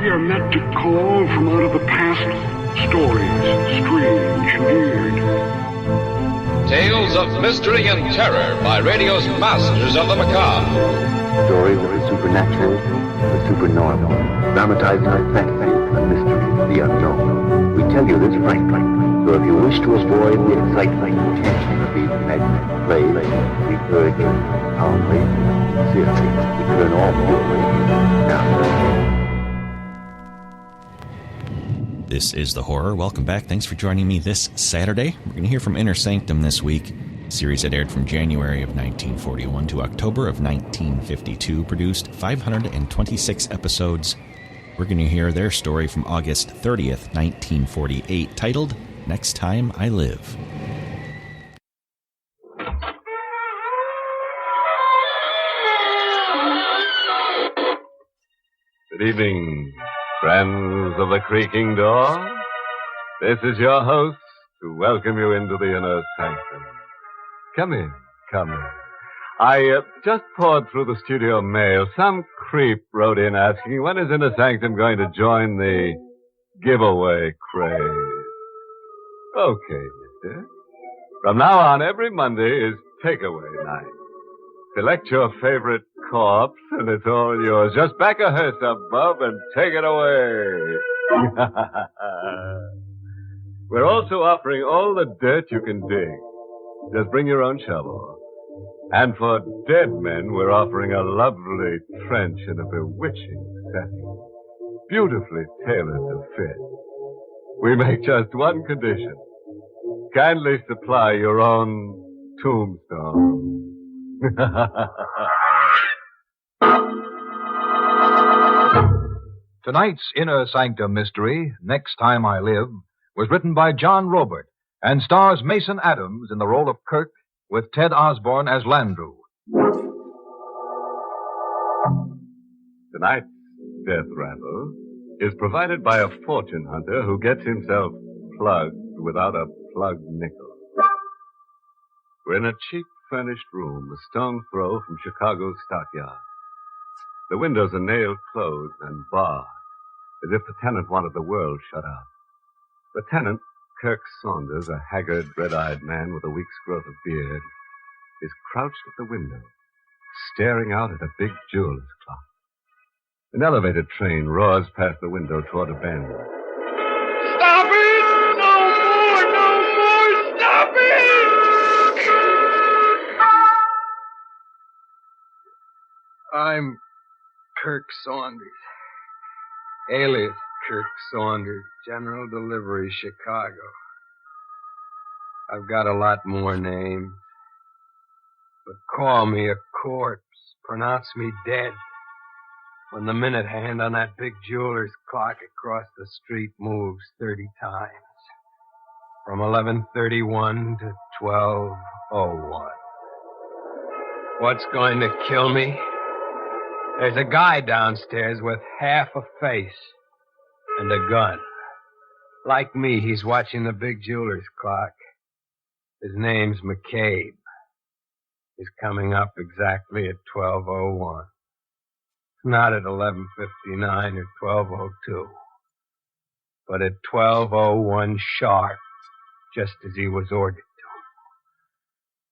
We are meant to call from out of the past stories, strange and weird. Tales of mystery and terror by radio's masters of the macabre. Stories of the supernatural, the supernormal, dramatized our fantasy, the mystery, the unknown. We tell you this frankly, so if you wish to avoid the excitement and tension of these imaginary plays, we urge you calmly, sincerely, to turn off your radio now. This is The Horror. Welcome back. Thanks for joining me this Saturday. We're going to hear from Inner Sanctum this week. A series that aired from January of 1941 to October of 1952, produced 526 episodes. We're going to hear their story from August 30th, 1948, titled Next Time I Live. Good evening, friends of the creaking door. This is your host to welcome you into the Inner Sanctum. Come in, come in. I just poured through the studio mail. Some creep wrote in asking, when is Inner Sanctum going to join the giveaway craze? Okay, mister. From now on, every Monday is takeaway night. Select your favorite corpse, and it's all yours. Just back a hearse above and take it away. We're also offering all the dirt you can dig. Just bring your own shovel. And for dead men, we're offering a lovely trench in a bewitching setting, beautifully tailored to fit. We make just one condition. Kindly supply your own tombstone. Tonight's Inner Sanctum mystery, Next Time I Live, was written by John Robert and stars Mason Adams in the role of Kirk with Ted Osborne as Landru. Tonight's death rattle is provided by a fortune hunter who gets himself plugged without a plugged nickel. We're in a cheap furnished room, a stone's throw from Chicago's stockyard. The windows are nailed closed and barred, as if the tenant wanted the world shut out. The tenant, Kirk Saunders, a haggard, red-eyed man with a week's growth of beard, is crouched at the window, staring out at a big jeweler's clock. An elevated train roars past the window toward a bend. Stop it! No more! Stop it! I'm Kirk Saunders, alias Kirk Saunders, General Delivery, Chicago. I've got a lot more names, but call me a corpse, pronounce me dead when the minute hand on that big jeweler's clock across the street moves 30 times, from 11:31 to 12:01. What's going to kill me? There's a guy downstairs with half a face and a gun. Like me, he's watching the big jeweler's clock. His name's McCabe. He's coming up exactly at 12:01. Not at 11:59 or 12:02. But at 12:01 sharp, just as he was ordered to.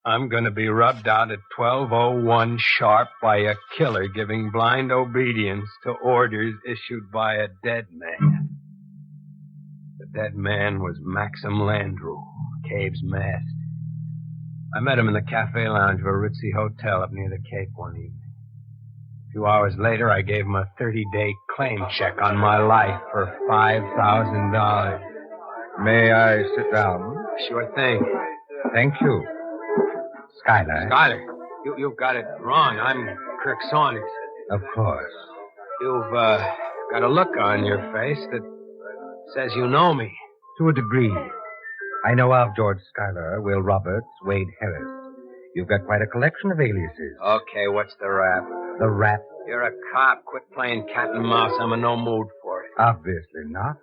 I'm going to be rubbed out at 12:01 sharp by a killer giving blind obedience to orders issued by a dead man. The dead man was Maxim Landru, Cabe's master. I met him in the cafe lounge of a ritzy hotel up near the Cape one evening. A few hours later, I gave him a 30-day claim check on my life for $5,000. May I sit down? Sure thing. Thank you. Skylar, you've got it wrong. I'm Kirk Saunders. Of course. You've got a look on your face that says you know me. To a degree. I know of George Schuyler, Will Roberts, Wade Harris. You've got quite a collection of aliases. Okay, what's the rap? The rap? You're a cop. Quit playing cat and mouse. I'm in no mood for it. Obviously not.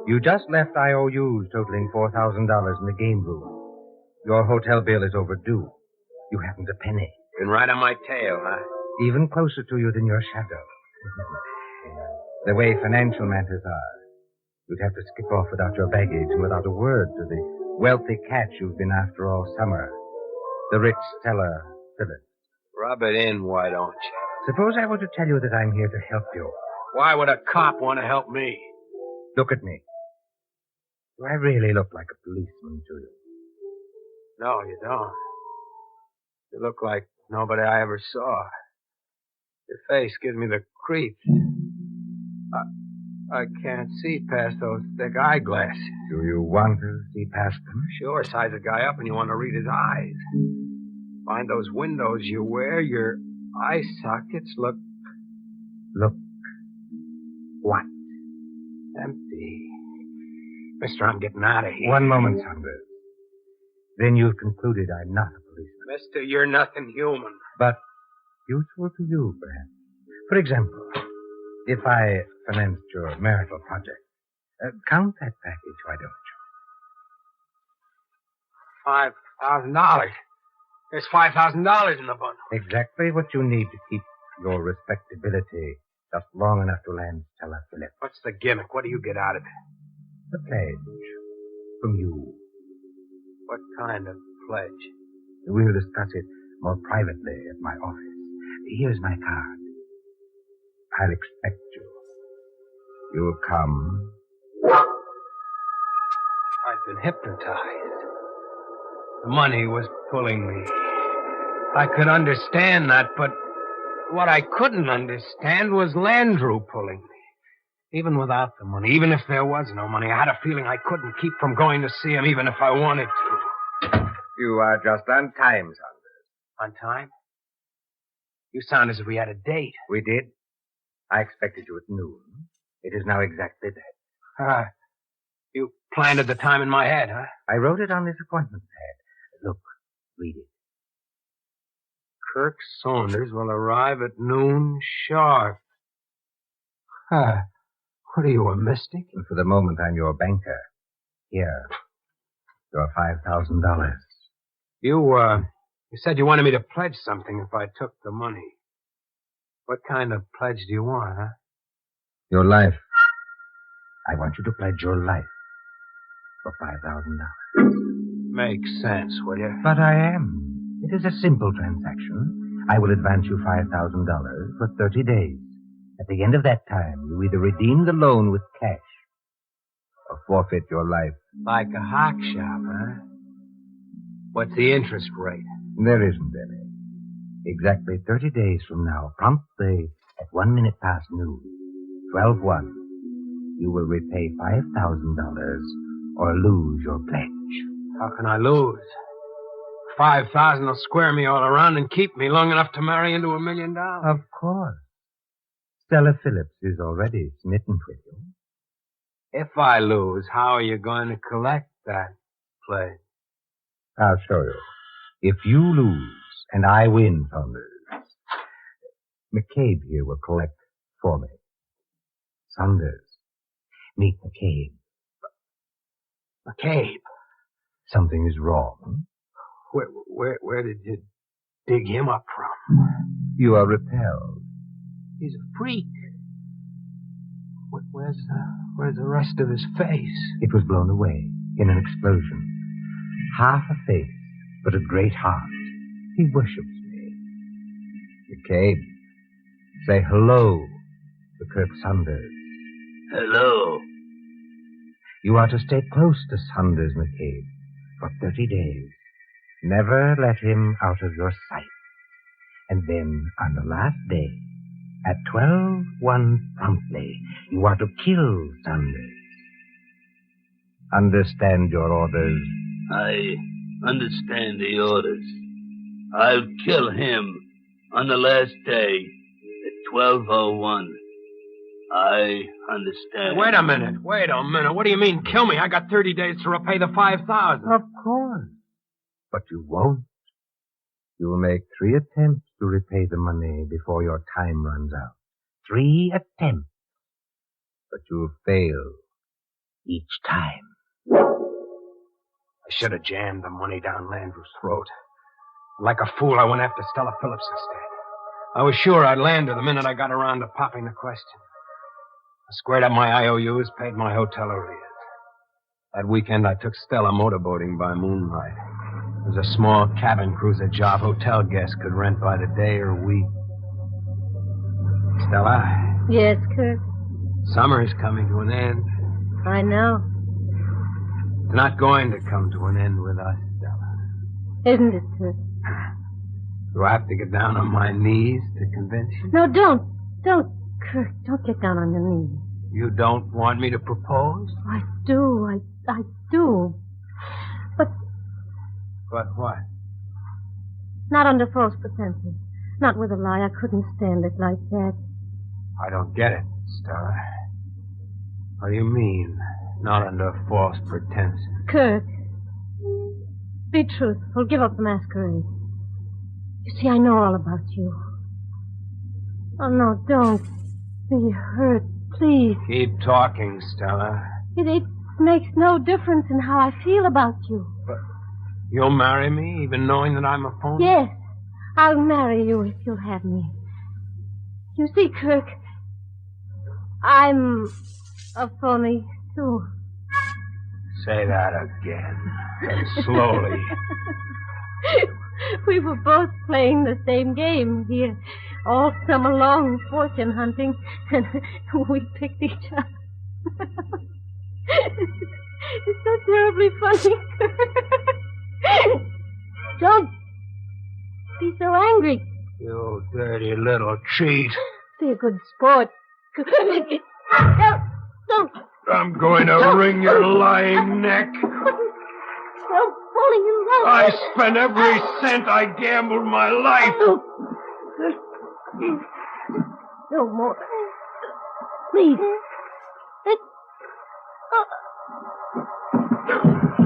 You just left IOUs totaling $4,000 in the game room. Your hotel bill is overdue. You haven't a penny. Been right on my tail, huh? Even closer to you than your shadow. The way financial matters are, you'd have to skip off without your baggage and without a word to the wealthy cat you've been after all summer. The rich teller, Phyllis. Rub it in, why don't you? Suppose I were to tell you that I'm here to help you. Why would a cop want to help me? Look at me. Do I really look like a policeman to you? No, you don't. You look like nobody I ever saw. Your face gives me the creeps. I can't see past those thick eyeglasses. Do you want to see past them? Sure, size a guy up and you want to read his eyes. Find those windows you wear, your eye sockets look... Look. What? Empty. Mister, I'm getting out of here. One moment, Saunders. Then you've concluded I'm not a policeman. Mister, you're nothing human. But useful to you, perhaps. For example, if I financed your marital project, count that package, why don't you? $5,000. There's $5,000 in the bundle. Exactly what you need to keep your respectability just long enough to land Stella Phillips. What's the gimmick? What do you get out of it? The pledge from you. What kind of pledge? We'll discuss it more privately at my office. Here's my card. I'll expect you. You'll come. I've been hypnotized. The money was pulling me. I could understand that, but what I couldn't understand was Landrew pulling me. Even without the money, even if there was no money, I had a feeling I couldn't keep from going to see him, even if I wanted to. You are just on time, Saunders. On time? You sound as if we had a date. We did. I expected you at noon. It is now exactly that. You planted the time in my head, huh? I wrote it on this appointment pad. Look, read it. Kirk Saunders will arrive at noon sharp. What are you, a mystic? And for the moment, I'm your banker. Here, your $5,000. You said you wanted me to pledge something if I took the money. What kind of pledge do you want, huh? Your life. I want you to pledge your life for $5,000. Makes sense, will you? But I am. It is a simple transaction. I will advance you $5,000 for 30 days. At the end of that time, you either redeem the loan with cash or forfeit your life. Like a hock shop, huh? What's the interest rate? There isn't any. Exactly 30 days from now, promptly at 1 minute past noon, 12/1, you will repay $5,000 or lose your pledge. How can I lose? 5,000 will square me all around and keep me long enough to marry into $1 million. Of course. Stella Phillips is already smitten with you. If I lose, how are you going to collect that pledge? I'll show you. If you lose and I win, Saunders, McCabe here will collect for me. Saunders, meet McCabe. McCabe? Something is wrong. Where did you dig him up from? You are repelled. He's a freak. Where's the rest of his face? It was blown away in an explosion. Half a face, but a great heart. He worships me. McCabe, say hello to Kirk Saunders. Hello. You are to stay close to Saunders, McCabe, for 30 days. Never let him out of your sight. And then, on the last day, at 12/1 promptly, you are to kill Saunders. Understand your orders? I understand the orders. I'll kill him on the last day at 12:01. I understand. Wait a minute. What do you mean, kill me? I got 30 days to repay the 5,000. Of course. But you won't. You will make 3 attempts to repay the money before your time runs out. 3 attempts. But you'll fail each time. I should have jammed the money down Landrew's throat. Like a fool, I went after Stella Phillips instead. I was sure I'd land her the minute I got around to popping the question. squared up my IOUs, paid my hotel arrears. That weekend, I took Stella motorboating by moonlight. It was a small cabin cruiser job hotel guests could rent by the day or week. Stella, Yes, Kirk. summer is coming to an end. I know. It's not going to come to an end with us, Stella. Isn't it, Kirk? Do I have to get down on my knees to convince you? No, don't. Don't, Kirk. Don't get down on your knees. You don't want me to propose? I do. I do. But But what? not under false pretenses. Not with a lie. I couldn't stand it like that. I don't get it, Stella. What do you mean, not under false pretenses? Kirk, be truthful. Give up the masquerade. You see, I know all about you. Oh, no, don't. Be hurt, please. Keep talking, Stella. It makes no difference in how I feel about you. But you'll marry me, even knowing that I'm a phony? Yes, I'll marry you if you'll have me. You see, Kirk, I'm a phony, too. Say that again. And slowly. We were both playing the same game here all summer long, fortune hunting, and we picked each other. It's so terribly funny. Don't be so angry. You dirty little cheat. Be a good sport. Don't. I'm going to wring your lying neck. Stop falling in love. I spent every cent I gambled my life. No more. Please.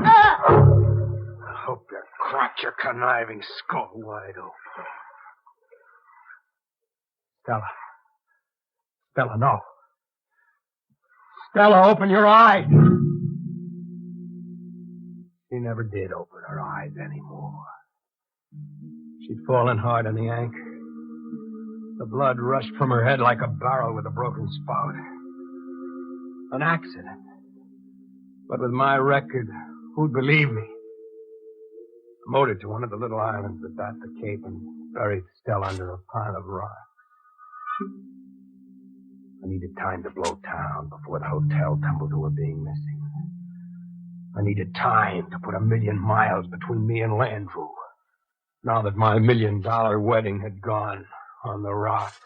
I hope you crack your conniving skull wide open. Stella, no. Stella, open your eyes. She never did open her eyes anymore. She'd fallen hard on the anchor. The blood rushed from her head like a barrel with a broken spout. An accident. But with my record, who'd believe me? I motored to one of the little islands that dot the Cape and buried Stella under a pile of rocks. I needed time to blow town before the hotel tumbled to her being missing. I needed time to put 1,000,000 miles between me and Landrew. Now that my $1 million wedding had gone on the rocks.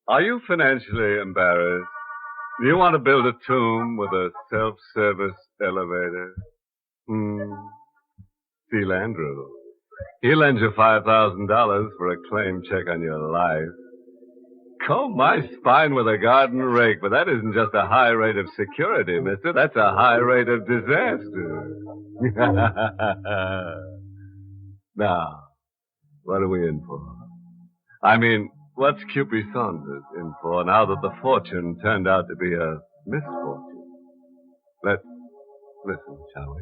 Are you financially embarrassed? Do you want to build a tomb with a self-service elevator? See Landrew. He'll lend you $5,000 for a claim check on your life. Comb my spine with a garden rake, but that isn't just a high rate of security, mister. That's a high rate of disaster. Now, what are we in for? I mean, what's Cupid Saunders in for now that the fortune turned out to be a misfortune? Let's listen, shall we?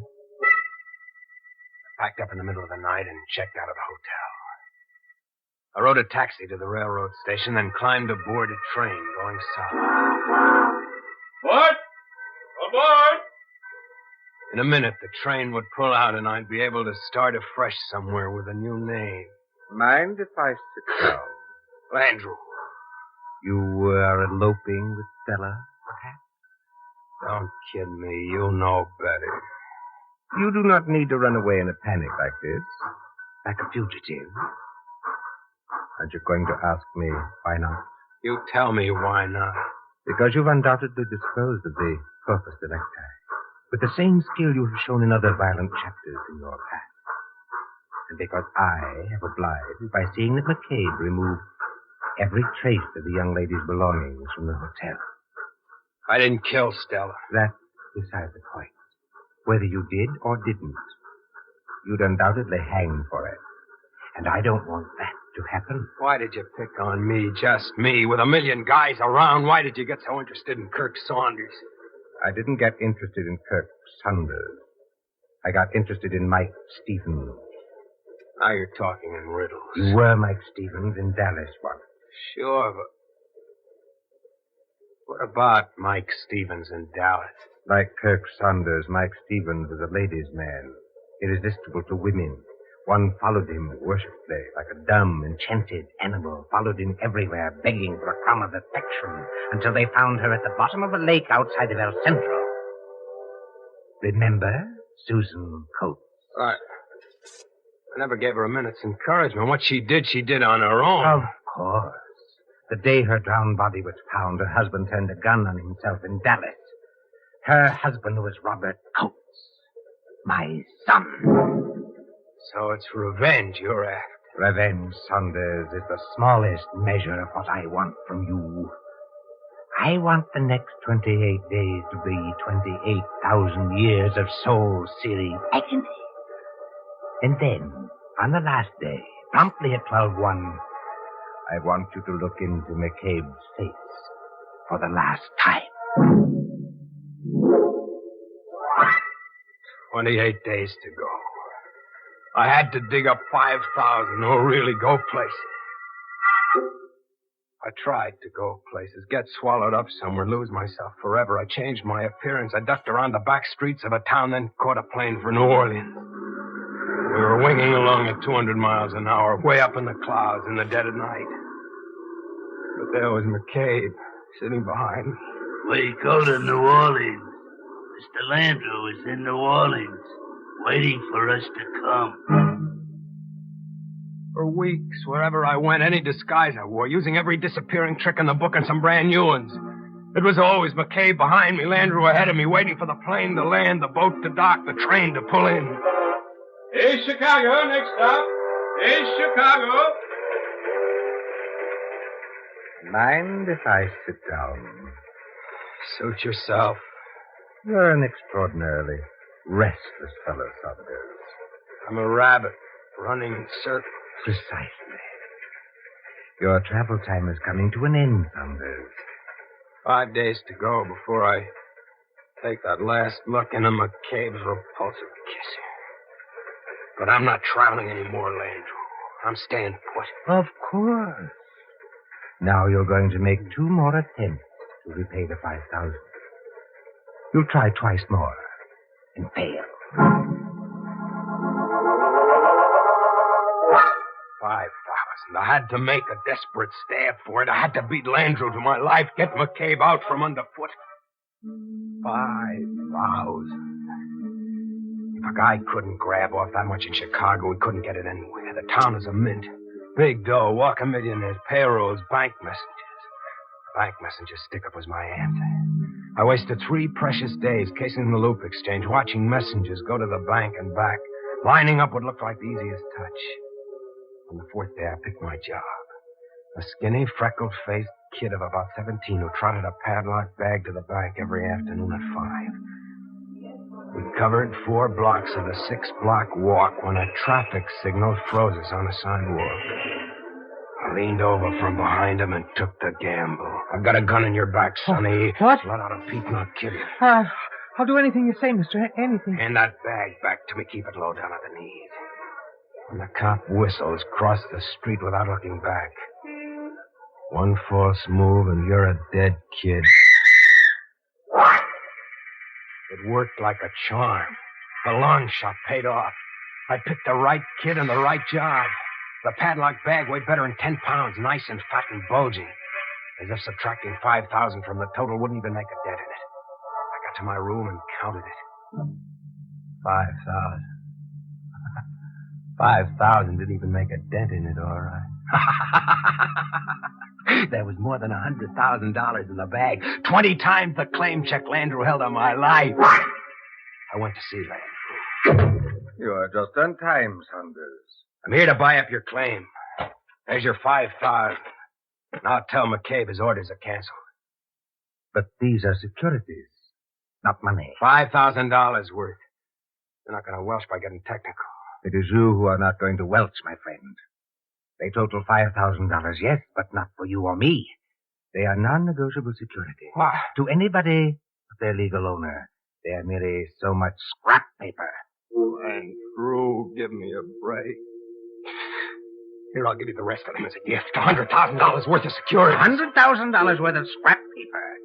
I packed up in the middle of the night and checked out of the hotel. I rode a taxi to the railroad station, then climbed aboard a train going south. What? Aboard! In a minute, the train would pull out, and I'd be able to start afresh somewhere with a new name. Mind if I sit down? Landrew. You are eloping with Stella, perhaps? Don't kid me. You know better. You do not need to run away in a panic like this, like a fugitive. Aren't you going to ask me why not? You tell me why not. Because you've undoubtedly disposed of the corpus delicti with the same skill you have shown in other violent chapters in your past. And because I have obliged by seeing that McCabe removed every trace of the young lady's belongings from the hotel. I didn't kill Stella. That's beside the point. Whether you did or didn't, you'd undoubtedly hang for it. And I don't want that to happen. Why did you pick on me, just me, with 1,000,000 guys around? Why did you get so interested in Kirk Saunders? I didn't get interested in Kirk Saunders. I got interested in Mike Stevens. Now you're talking in riddles. You were Mike Stevens in Dallas once. Sure, but... What about Mike Stevens in Dallas? Like Kirk Saunders, Mike Stevens was a ladies' man, irresistible to women. One followed him worshipfully, like a dumb, enchanted animal, followed him everywhere, begging for a crumb of affection, until they found her at the bottom of a lake outside of El Centro. Remember Susan Coates? I never gave her a minute's encouragement. What she did on her own. Of course. The day her drowned body was found, her husband turned a gun on himself in Dallas. Her husband was Robert Coates, my son. So it's revenge you're after. Revenge, Saunders, is the smallest measure of what I want from you. I want the next 28 days to be 28,000 years of soul-searing agony. And then, on the last day, promptly at 12:01, I want you to look into McCabe's face for the last time. 28 days to go. I had to dig up 5,000 or really go places. I tried to go places, get swallowed up somewhere, lose myself forever. I changed my appearance. I ducked around the back streets of a town, then caught a plane for New Orleans. We were winging along at 200 miles an hour, way up in the clouds in the dead of night. But there was McCabe, sitting behind me. We go to New Orleans. Mr. Landrew is in New Orleans, waiting for us to come. For weeks, wherever I went, any disguise I wore, using every disappearing trick in the book and some brand new ones. It was always McCabe behind me, Landrew ahead of me, waiting for the plane to land, the boat to dock, the train to pull in. Hey, Chicago, next stop. Hey, Chicago. Mind if I sit down? Suit yourself. You're an extraordinarily restless fellow, Saunders. I'm a rabbit, running in circles. Precisely. Your travel time is coming to an end, Saunders. 5 days to go before I take that last look into McCabe's repulsive kiss. But I'm not traveling anymore, Landrew. I'm staying put. Of course. Now you're going to make 2 more attempts to repay the 5,000. You'll try twice more and fail. 5,000. I had to make a desperate stab for it. I had to beat Landrew to my life, get McCabe out from underfoot. 5,000. If a guy couldn't grab off that much in Chicago, he couldn't get it anywhere. The town is a mint. Big dough, walking millionaires, payrolls, bank messengers. The bank messenger's stick-up was my answer. I wasted 3 precious days casing the loop exchange, watching messengers go to the bank and back, lining up what looked like the easiest touch. On the 4th day, I picked my job. A skinny, freckled-faced kid of about 17 who trotted a padlocked bag to the bank every afternoon at 5. We covered 4 blocks of the 6-block walk when a traffic signal froze us on the sidewalk. I leaned over from behind him and took the gamble. I've got a gun in your back, Sonny. What? Let out a peep and I'll kill you. I'll do anything you say, mister. Anything. Hand that bag back to me. Keep it low down at the knees. When the cop whistles, cross the street without looking back. 1 false move and you're a dead kid. It worked like a charm. The long shot paid off. I picked the right kid and the right job. The padlocked bag weighed better than 10 pounds, nice and fat and bulging. As if subtracting 5,000 from the total wouldn't even make a dent in it. I got to my room and counted it. 5,000. 5,000 didn't even make a dent in it, all right. There was more than $100,000 in the bag. 20 times the claim check Landrew held on my life. I went to see Landrew. You are just on time, Saunders. I'm here to buy up your claim. There's your 5,000. Now tell McCabe his orders are canceled. But these are securities, not money. $5,000 worth. They're not going to welch by getting technical. It is you who are not going to welch, my friend. They total $5,000, yes, but not for you or me. They are non-negotiable security. What? To anybody but their legal owner, they are merely so much scrap paper. Landrew, give me a break. Here, I'll give you the rest of them as a gift. $100,000 worth of security. $100,000 worth of scrap paper.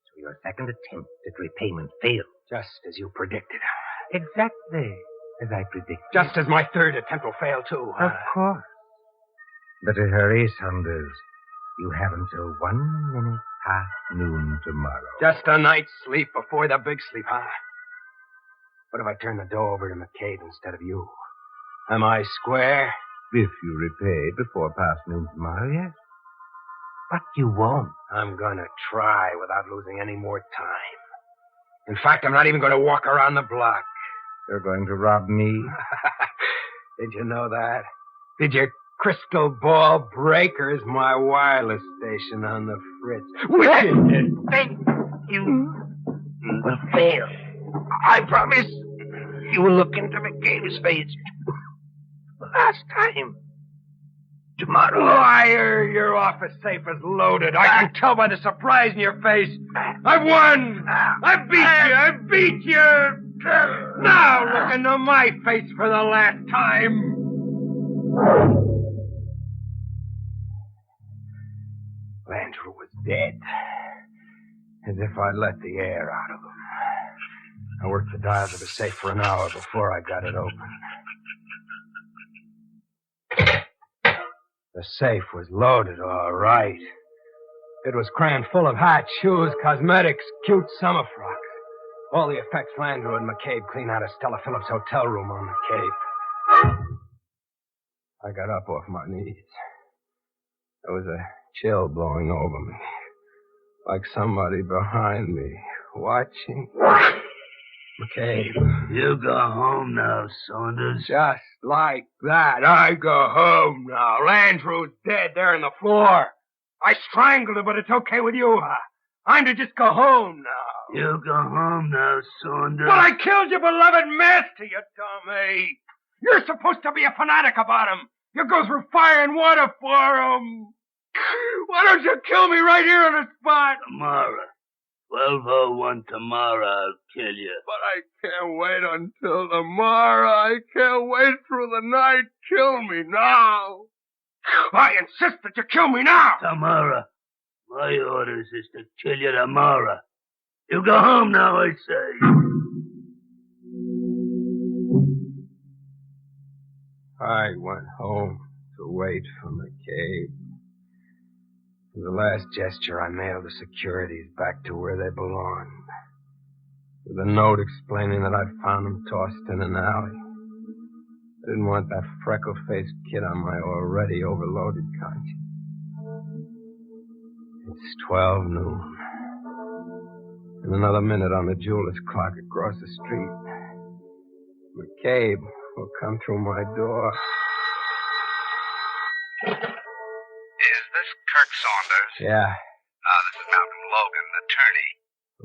So your second attempt at repayment failed. Just as you predicted. Exactly as I predicted. Just as my third attempt will fail, too. Of course. Better hurry, Saunders. You have until 1 minute past noon tomorrow. Just a night's sleep before the big sleep, huh? What if I turn the dough over to McCabe instead of you? Am I square? If you repay before past noon tomorrow, yes. But you won't. I'm going to try without losing any more time. In fact, I'm not even going to walk around the block. You're going to rob me? Did you know that? Did your crystal ball breakers my wireless station on the fritz? You will fail. I promise. You will look into McCabe's face. Last time. Tomorrow. Liar! Your office safe is loaded. I can tell by the surprise in your face. I've won! I beat you! Now look into my face for the last time. Landrew was dead. As if I let the air out of him. I worked the dials of the safe for an hour before I got it open. The safe was loaded, all right. It was crammed full of hats, shoes, cosmetics, cute summer frocks. All the effects Landrew and McCabe clean out of Stella Phillips' hotel room on the Cape. I got up off my knees. There was a chill blowing over me. Like somebody behind me, watching. McCabe. You go home now, Saunders. Just like that, I go home now. Landrew's dead there on the floor. I strangled her, but it's okay with you, huh? I'm to just go home now. You go home now, Saunders. But I killed your beloved master, you dummy. You're supposed to be a fanatic about him. You go through fire and water for him. Why don't you kill me right here on the spot? Tomorrow. 12:01 tomorrow, I'll kill you. But I can't wait until tomorrow. I can't wait through the night. Kill me now. I insist that you kill me now. Tomorrow. My orders is to kill you tomorrow. You go home now, I say. I went home to wait for McCabe. As the last gesture, I mailed the securities back to where they belonged. With a note explaining that I'd found them tossed in an alley. I didn't want that freckle-faced kid on my already overloaded conscience. It's 12 noon. In another minute on the jeweler's clock across the street. McCabe will come through my door. Is this Kirk Saunders? Yeah. This is Malcolm Logan, attorney.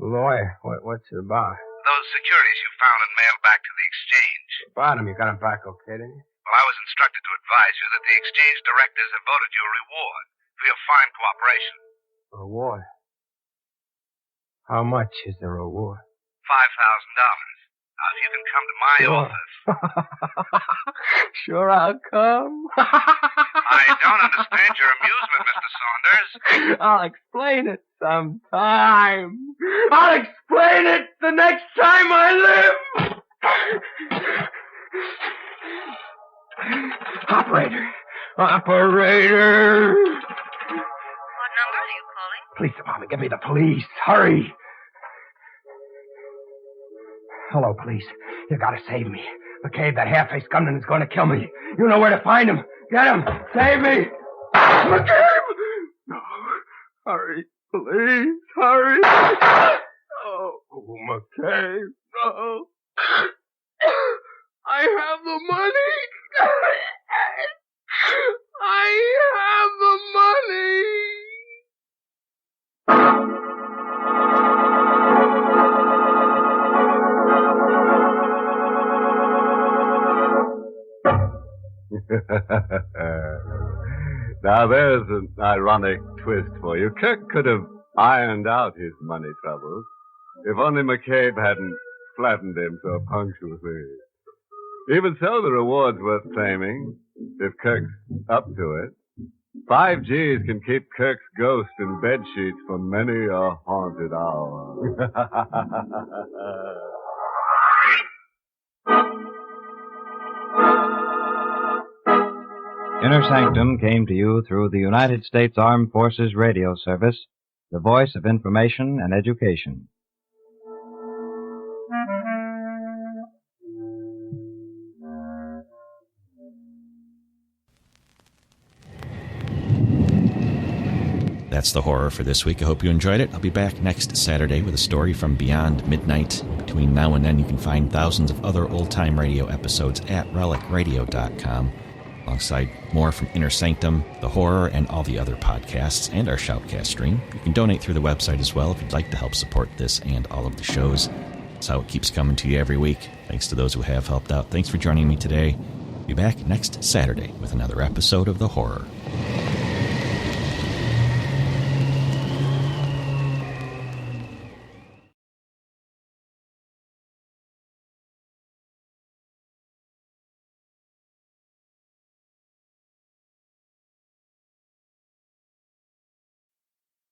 Lawyer, what's it about? Those securities you found and mailed back to the exchange. About him, you got him back okay, didn't you? Well, I was instructed to advise you that the exchange directors have voted you a reward for your fine cooperation. Reward? How much is the reward? $5,000. Now, if you can come to my office. Sure, I'll come. I don't understand your amusement, Mr. Saunders. I'll explain it sometime. I'll explain it the next time I live. Operator. Operator. What number are you calling? Police department, get me the police. Hurry. Hello, police. You gotta save me. McCabe, that half-faced gunman is going to kill me. You know where to find him. Get him. Save me. McCabe! No. Hurry, please. Hurry. Oh, McCabe. No. I have the money. I have the money. Now, there's an ironic twist for you. Kirk could have ironed out his money troubles if only McCabe hadn't flattened him so punctually. Even so, the reward's worth claiming, if Kirk's up to it. 5 G's can keep Kirk's ghost in bed sheets for many a haunted hour. Inner Sanctum came to you through the United States Armed Forces Radio Service, the voice of information and education. That's the horror for this week. I hope you enjoyed it. I'll be back next Saturday with a story from beyond midnight. Between now and then, you can find thousands of other old-time radio episodes at relicradio.com, alongside more from Inner Sanctum, the horror, and all the other podcasts, and our Shoutcast stream. You can donate through the website as well if you'd like to help support this and all of the shows. That's how it keeps coming to you every week. Thanks to those who have helped out. Thanks for joining me today. I'll be back next Saturday with another episode of The Horror.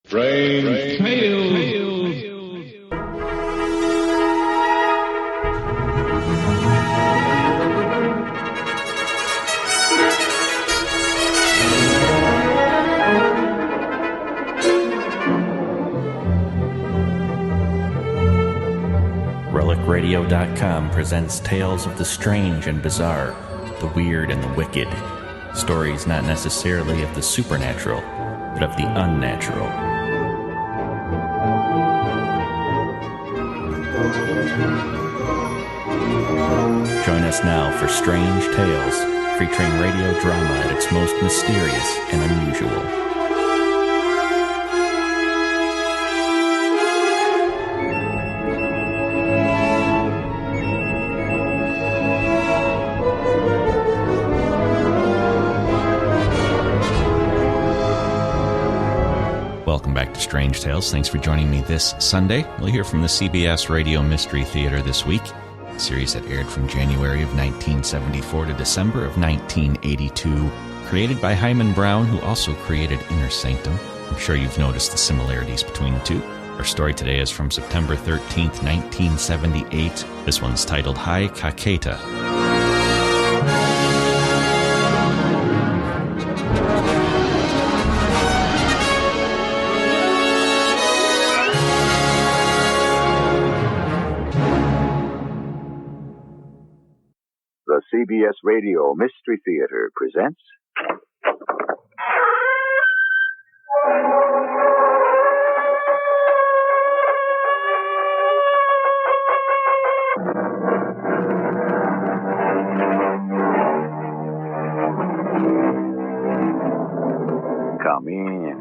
Strange Tales. RelicRadio.com presents tales of the strange and bizarre, the weird and the wicked. Stories not necessarily of the supernatural, but of the unnatural. Join us now for Strange Tales, featuring radio drama at its most mysterious and unusual. Welcome back to Strange Tales. Thanks for joining me this Sunday. We'll hear from the CBS Radio Mystery Theater this week, a series that aired from January of 1974 to December of 1982, created by Hyman Brown, who also created Inner Sanctum. I'm sure you've noticed the similarities between the two. Our story today is from September 13th, 1978. This one's titled Hi Caqueta. The CBS Radio Mystery Theater presents... Come in.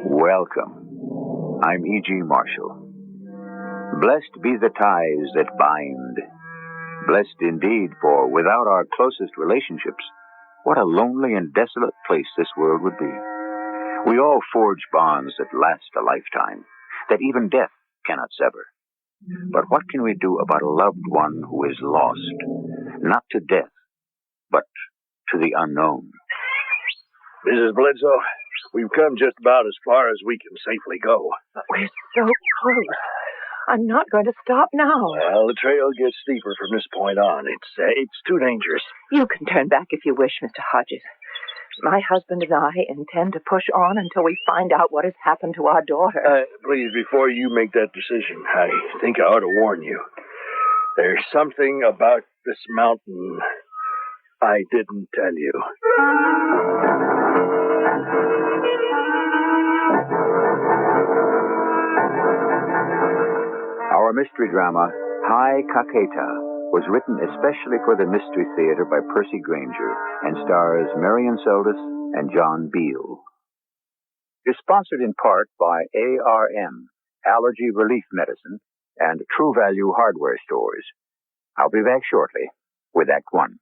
Welcome. I'm E.G. Marshall. Blessed be the ties that bind. Blessed indeed, for without our closest relationships, what a lonely and desolate place this world would be. We all forge bonds that last a lifetime, that even death cannot sever. But what can we do about a loved one who is lost, not to death, but to the unknown? Mrs. Bledsoe, we've come just about as far as we can safely go. But we're so close. I'm not going to stop now. Well, the trail gets steeper from this point on. It's too dangerous. You can turn back if you wish, Mr. Hodges. My husband and I intend to push on until we find out what has happened to our daughter. Please, before you make that decision, I think I ought to warn you. There's something about this mountain I didn't tell you. Our mystery drama, Hi Caqueta, was written especially for the Mystery Theater by Percy Granger and stars Marion Seldes and John Beale. It is sponsored in part by ARM, Allergy Relief Medicine, and True Value Hardware Stores. I'll be back shortly with Act One.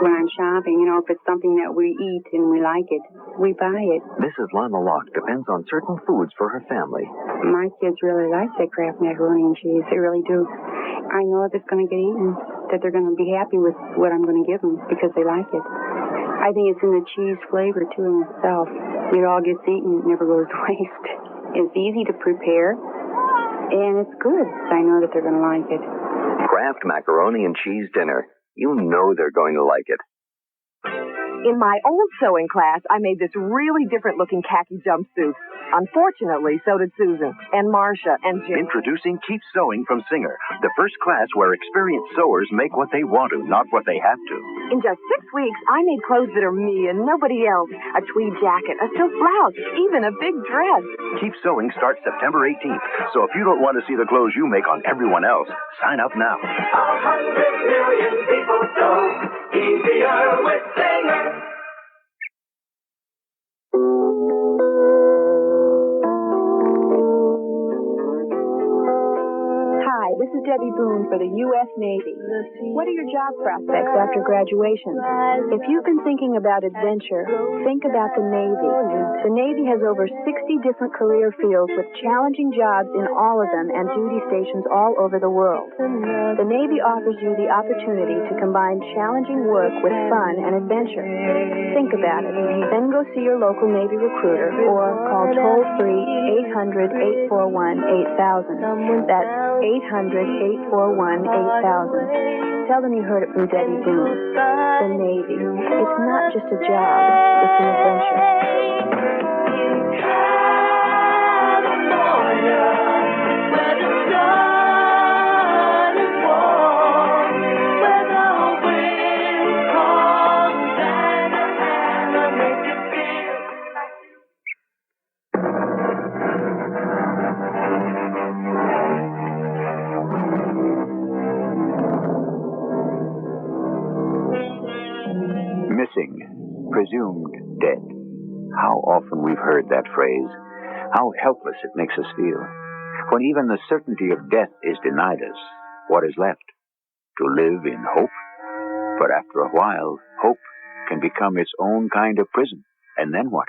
when I'm shopping. You know, if it's something that we eat and we like it, we buy it. Mrs. Lima Locke depends on certain foods for her family. My kids really like that Kraft macaroni and cheese. They really do. I know if it's going to get eaten, that they're going to be happy with what I'm going to give them because they like it. I think it's in the cheese flavor, too, in itself. It all gets eaten. It never goes to waste. It's easy to prepare, and it's good. I know that they're going to like it. Kraft macaroni and cheese dinner. You know they're going to like it. In my old sewing class, I made this really different-looking khaki jumpsuit. Unfortunately, so did Susan, and Marcia, and Jim. Introducing Keep Sewing from Singer, the first class where experienced sewers make what they want to, not what they have to. In just 6 weeks, I made clothes that are me and nobody else. A tweed jacket, a silk blouse, even a big dress. Keep Sewing starts September 18th, so if you don't want to see the clothes you make on everyone else, sign up now. 100 million people sew easier with Singer. Hi, this is Debbie Boone for the U.S. Navy. What are your job prospects after graduation? If you've been thinking about adventure, think about the Navy. The Navy has over 60 different career fields with challenging jobs in all of them and duty stations all over the world. The Navy offers you the opportunity to combine challenging work with fun and adventure. Think about it. Then go see your local Navy recruiter or call toll-free 800-841-8000. That's 800-841-8000. Tell them you heard it from Debbie Boone. The Navy. It's not just a job, it's an adventure. Missing, presumed dead. How often we've heard that phrase. How helpless it makes us feel. When even the certainty of death is denied us, what is left? To live in hope? But after a while, hope can become its own kind of prison. And then what?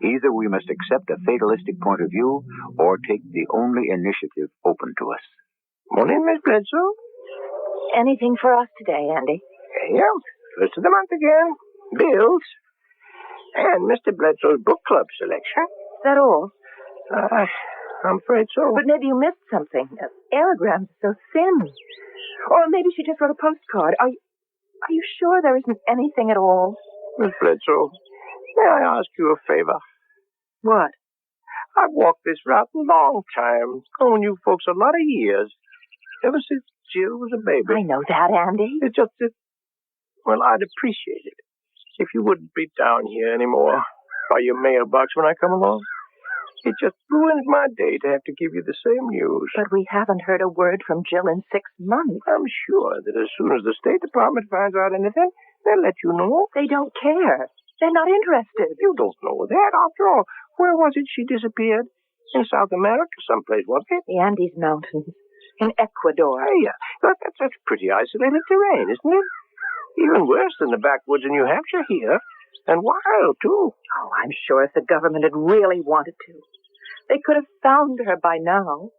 Either we must accept a fatalistic point of view or take the only initiative open to us. Morning, Miss Bledsoe. Anything for us today, Andy? Yeah, first of the month again. Bills. And Mr. Bledsoe's book club selection. Is that all? I'm afraid so. But maybe you missed something. Aerograms are so thin. Or maybe she just wrote a postcard. Are you sure there isn't anything at all? Miss Bledsoe, may I ask you a favor? What? I've walked this route a long time. Known you folks a lot of years. Ever since Jill was a baby. I know that, Andy. It's just that, well, I'd appreciate it if you wouldn't be down here anymore by your mailbox when I come along. It just ruins my day to have to give you the same news. But we haven't heard a word from Jill in 6 months. I'm sure that as soon as the State Department finds out anything, they'll let you know. They don't care. They're not interested. You don't know that. After all, where was it she disappeared? In South America someplace, wasn't it? The Andes Mountains. In Ecuador. Hey, that's pretty isolated terrain, isn't it? Even worse than the backwoods in New Hampshire here. And wild, too. Oh, I'm sure if the government had really wanted to, they could have found her by now.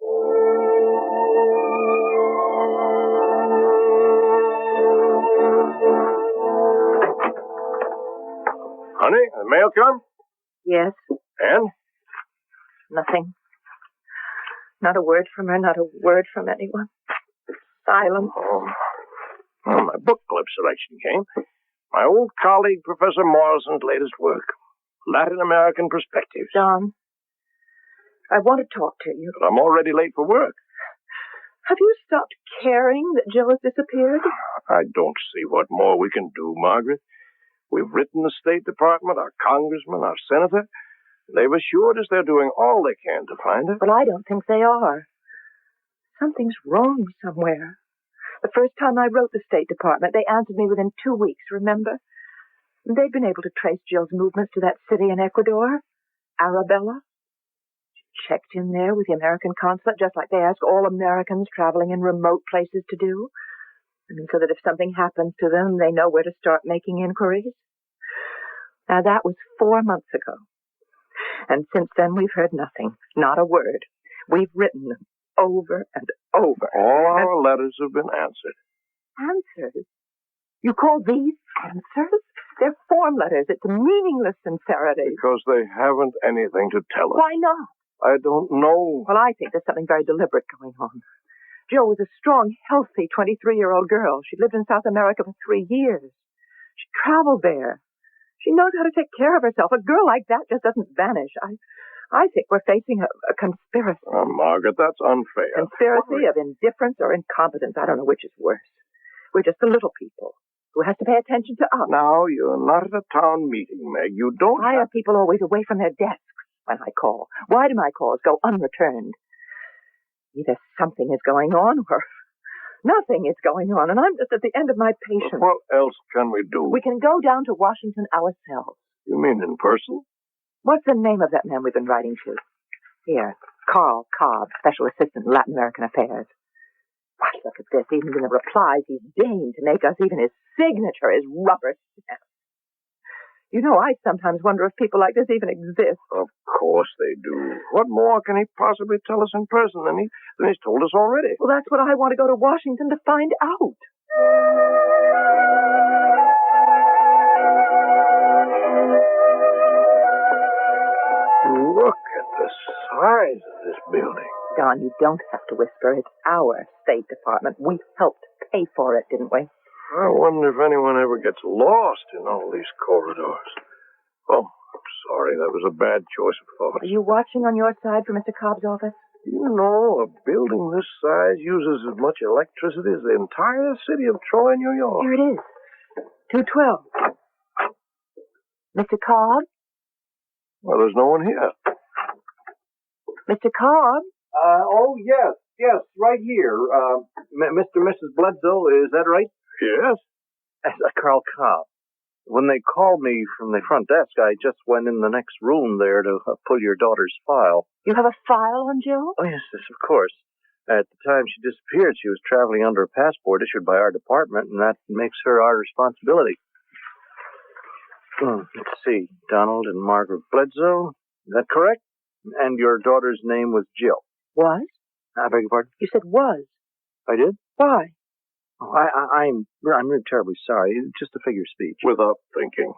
Honey, the mail come? Yes. And? Nothing. Not a word from her, not a word from anyone. Silence. Oh, my book club selection came. My old colleague, Professor Morrison's latest work, Latin American Perspectives. John, I want to talk to you. But I'm already late for work. Have you stopped caring that Jill has disappeared? I don't see what more we can do, Margaret. We've written the State Department, our congressman, our senator. They've assured us they're doing all they can to find her. But I don't think they are. Something's wrong somewhere. The first time I wrote the State Department, they answered me within 2 weeks, remember? They'd been able to trace Jill's movements to that city in Ecuador, Arabella. She checked in there with the American consulate, just like they ask all Americans traveling in remote places to do. I mean, so that if something happens to them, they know where to start making inquiries. Now, that was 4 months ago. And since then, we've heard nothing. Not a word. We've written them over and over. All our letters have been answered. Answers? You call these answers? They're form letters. It's meaningless sincerity. Because they haven't anything to tell us. Why not? I don't know. Well, I think there's something very deliberate going on. Jill was a strong, healthy 23-year-old girl. She lived in South America for 3 years. She traveled there. She knows how to take care of herself. A girl like that just doesn't vanish. I think we're facing a conspiracy. Margaret, that's unfair. Conspiracy of indifference or incompetence. I don't know which is worse. We're just the little people who has to pay attention to us. Now, you're not at a town meeting, Meg. You don't Why are people always away from their desks when I call? Why do my calls go unreturned? Either something is going on or nothing is going on, and I'm just at the end of my patience. What else can we do? We can go down to Washington ourselves. You mean in person? What's the name of that man we've been writing to? Here, Carl Cobb, Special Assistant in Latin American Affairs. Why, look at this. Even in the replies, he's deigned to make us even his signature, his rubber stamp. You know, I sometimes wonder if people like this even exist. Of course they do. What more can he possibly tell us in person than he's told us already? Well, that's what I want to go to Washington to find out. Look at the size of this building. Don, you don't have to whisper. It's our State Department. We helped pay for it, didn't we? I wonder if anyone ever gets lost in all these corridors. Oh, I'm sorry. That was a bad choice of thought. Are you watching on your side for Mr. Cobb's office? You know, a building this size uses as much electricity as the entire city of Troy, New York. Here it is. 212. Mr. Cobb? Well, there's no one here. Mr. Cobb? Oh, yes, right here. Mr. and Mrs. Bledsoe, is that right? Yes. Carl Cobb. When they called me from the front desk, I just went in the next room there to pull your daughter's file. You have a file on Jill? Oh, yes, of course. At the time she disappeared, she was traveling under a passport issued by our department, and that makes her our responsibility. Let's see. Donald and Margaret Bledsoe. Is that correct? And your daughter's name was Jill. Was? I beg your pardon? You said was. I did? Why? Oh, I'm really terribly sorry. It's just a figure of speech. Without thinking.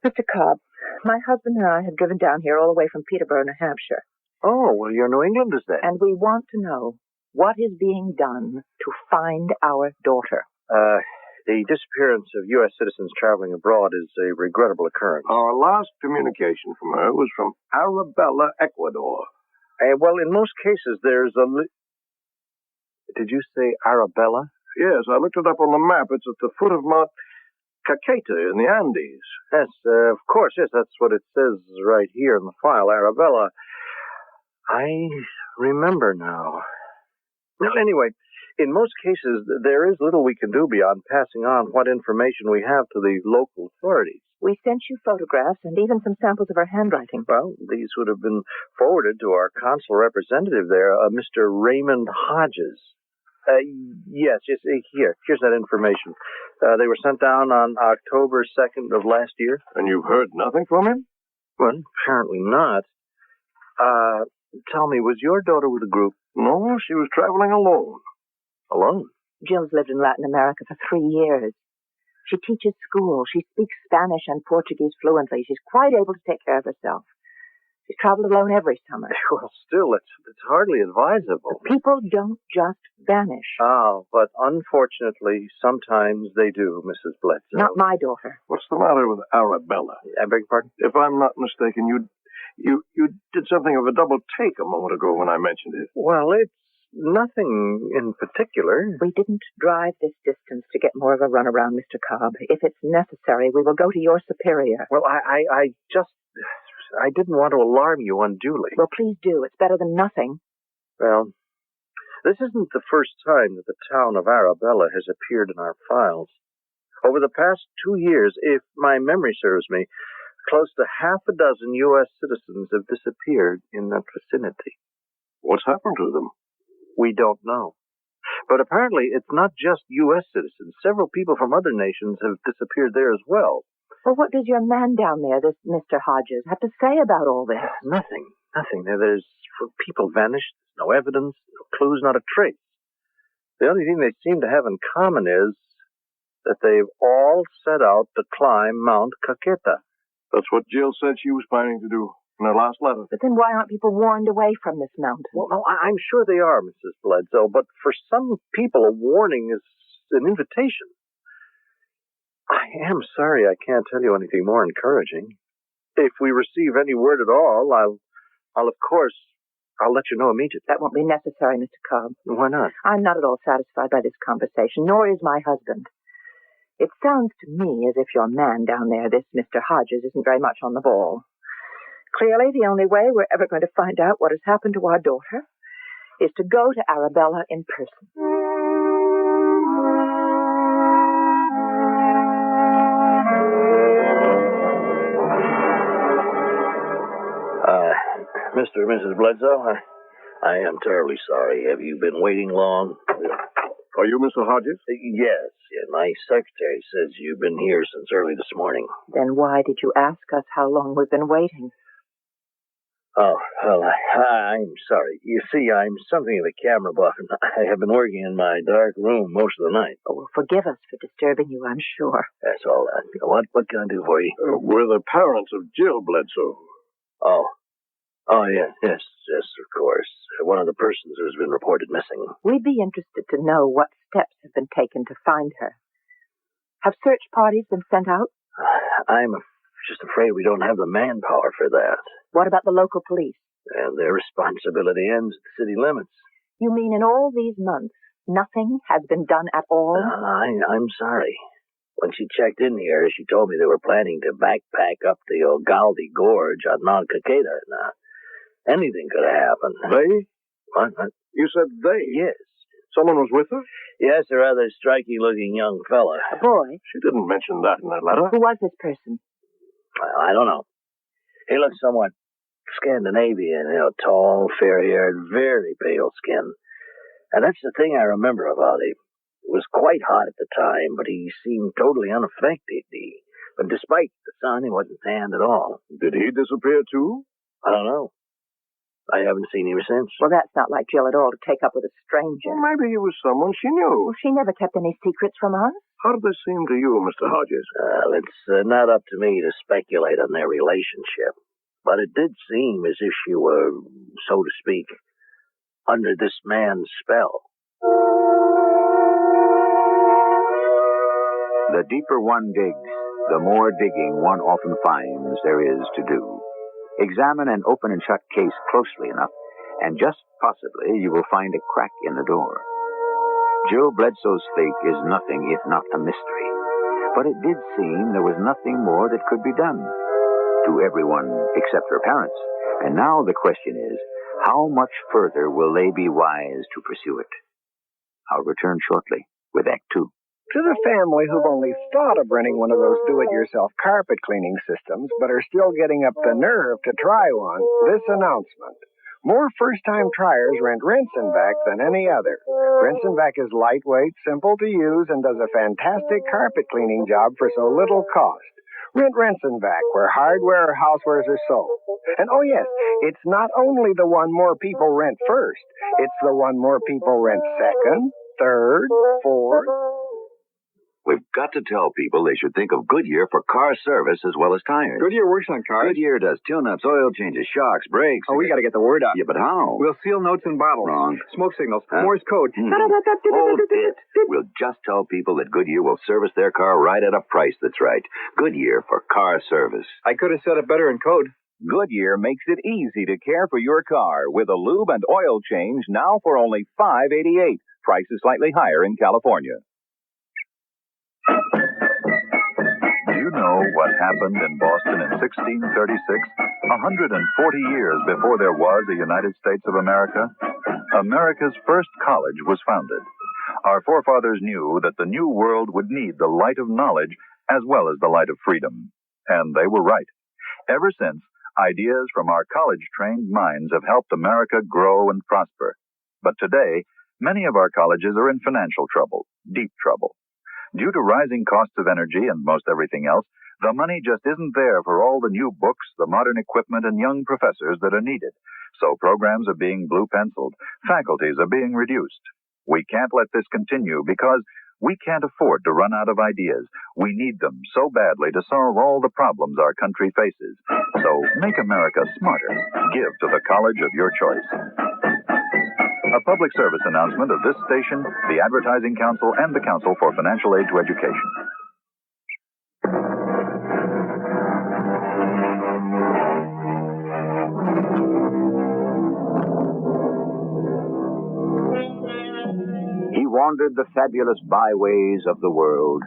Mr. Cobb, my husband and I have driven down here all the way from Peterborough, New Hampshire. Oh, well, you're New Englanders then. And we want to know what is being done to find our daughter. The disappearance of U.S. citizens traveling abroad is a regrettable occurrence. Our last communication from her was from Arabella, Ecuador. Well, in most cases, there's a... Did you say Arabella? Yes, I looked it up on the map. It's at the foot of Mount Caqueta in the Andes. Yes, of course, yes, that's what it says right here in the file, Arabella. I remember now. Well, anyway, in most cases, there is little we can do beyond passing on what information we have to the local authorities. We sent you photographs and even some samples of her handwriting. Well, these would have been forwarded to our consular representative there, Mr. Raymond Hodges. Yes, here's that information. They were sent down on October 2nd of last year. And you've heard nothing from him? Well, apparently not. Tell me, was your daughter with a group? No, she was traveling alone. Alone? Jill's lived in Latin America for 3 years. She teaches school. She speaks Spanish and Portuguese fluently. She's quite able to take care of herself. She's traveled alone every summer. Well, still, it's hardly advisable. People don't just vanish. Oh, but unfortunately, sometimes they do, Mrs. Bledsoe. Not my daughter. What's the matter with Arabella? I beg your pardon? If I'm not mistaken, you did something of a double take a moment ago when I mentioned it. Well, it's nothing in particular. We didn't drive this distance to get more of a runaround, Mr. Cobb. If it's necessary, we will go to your superior. Well, I didn't want to alarm you unduly. Well, please do. It's better than nothing. Well, this isn't the first time that the town of Arabella has appeared in our files. Over the past 2 years, if my memory serves me, close to half a dozen U.S. citizens have disappeared in that vicinity. What's happened to them? We don't know. But apparently it's not just U.S. citizens. Several people from other nations have disappeared there as well. Well, what does your man down there, this Mr. Hodges, have to say about all this? Nothing. There's people vanished, no evidence, no clues, not a trace. The only thing they seem to have in common is that they've all set out to climb Mount Caqueta. That's what Jill said she was planning to do in her last letter. But then why aren't people warned away from this mountain? Well, no, I'm sure they are, Mrs. Bledsoe, but for some people a warning is an invitation. I am sorry I can't tell you anything more encouraging. If we receive any word at all, I'll let you know immediately. That won't be necessary, Mr. Cobb. Why not? I'm not at all satisfied by this conversation, nor is my husband. It sounds to me as if your man down there, this Mr. Hodges, isn't very much on the ball. Clearly, the only way we're ever going to find out what has happened to our daughter is to go to Arabella in person. Mr. and Mrs. Bledsoe, I am terribly sorry. Have you been waiting long? Are you Mr. Hodges? Yes. My secretary says you've been here since early this morning. Then why did you ask us how long we've been waiting? Oh, well, I'm sorry. You see, I'm something of a camera buff, and I have been working in my dark room most of the night. Oh, well, forgive us for disturbing you, I'm sure. That's all. What can I do for you? We're the parents of Jill Bledsoe. Oh, yes, of course. One of the persons who has been reported missing. We'd be interested to know what steps have been taken to find her. Have search parties been sent out? I'm just afraid we don't have the manpower for that. What about the local police? And their responsibility ends at the city limits. You mean in all these months, nothing has been done at all? I'm sorry. When she checked in here, she told me they were planning to backpack up the Ogaldi Gorge on Mount Caqueta. Now, anything could have happened. They? What? You said they? Yes. Someone was with her? Yes, a rather striky-looking young fella. A boy? She didn't mention that in her letter. Who was this person? Well, I don't know. He looked somewhat Scandinavian, tall, fair-haired, very pale skin. And that's the thing I remember about him. It was quite hot at the time, but he seemed totally unaffected. But despite the sun, he wasn't tanned at all. Did he disappear too? I don't know. I haven't seen him since. Well, that's not like Jill at all to take up with a stranger. Well, maybe he was someone she knew. Well, she never kept any secrets from us. How did this seem to you, Mr. Hodges? It's not up to me to speculate on their relationship. But it did seem as if she were, so to speak, under this man's spell. The deeper one digs, the more digging one often finds there is to do. Examine an open and shut case closely enough, and just possibly you will find a crack in the door. Jill Bledsoe's fate is nothing if not a mystery, but it did seem there was nothing more that could be done to everyone except her parents. And now the question is, how much further will they be wise to pursue it? I'll return shortly with Act 2. To the family who've only thought of renting one of those do-it-yourself carpet cleaning systems, but are still getting up the nerve to try one, this announcement. More first-time triers rent Rinse and Vac than any other. Rinse and Vac is lightweight, simple to use, and does a fantastic carpet cleaning job for so little cost. Rent Rinse and Vac, where hardware or housewares are sold. And oh yes, it's not only the one more people rent first, it's the one more people rent second, third, fourth. We've got to tell people they should think of Goodyear for car service as well as tires. Goodyear works on cars. Goodyear does tune-ups, oil changes, shocks, brakes. Oh, we got to get the word out. Yeah, but how? We'll seal notes in bottles. Wrong. Smoke signals. Morse code. Hold it. We'll just tell people that Goodyear will service their car right at a price that's right. Goodyear for car service. I could have said it better in code. Goodyear makes it easy to care for your car with a lube and oil change now for only $5.88. Price is slightly higher in California. Do you know what happened in Boston in 1636, 140 years before there was a United States of America? America's first college was founded. Our forefathers knew that the new world would need the light of knowledge as well as the light of freedom. And they were right. Ever since, ideas from our college-trained minds have helped America grow and prosper. But today, Many of our colleges are in financial trouble, deep trouble. Due to rising costs of energy and most everything else, the money just isn't there for all the new books, the modern equipment, and young professors that are needed. So programs are being blue-penciled. Faculties are being reduced. We can't let this continue because we can't afford to run out of ideas. We need them so badly to solve all the problems our country faces. So make America smarter. Give to the college of your choice. A public service announcement of this station, the Advertising Council, and the Council for Financial Aid to Education. He wandered the fabulous byways of the world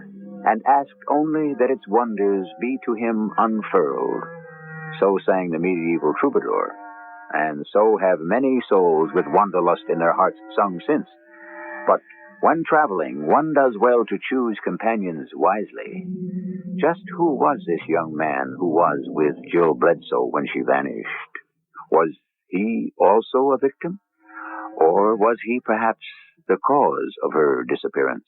and asked only that its wonders be to him unfurled. So sang the medieval troubadour, and so have many souls with wanderlust in their hearts sung since. But when traveling, one does well to choose companions wisely. Just who was this young man who was with Jill Bledsoe when she vanished? Was he also a victim? Or was he perhaps the cause of her disappearance?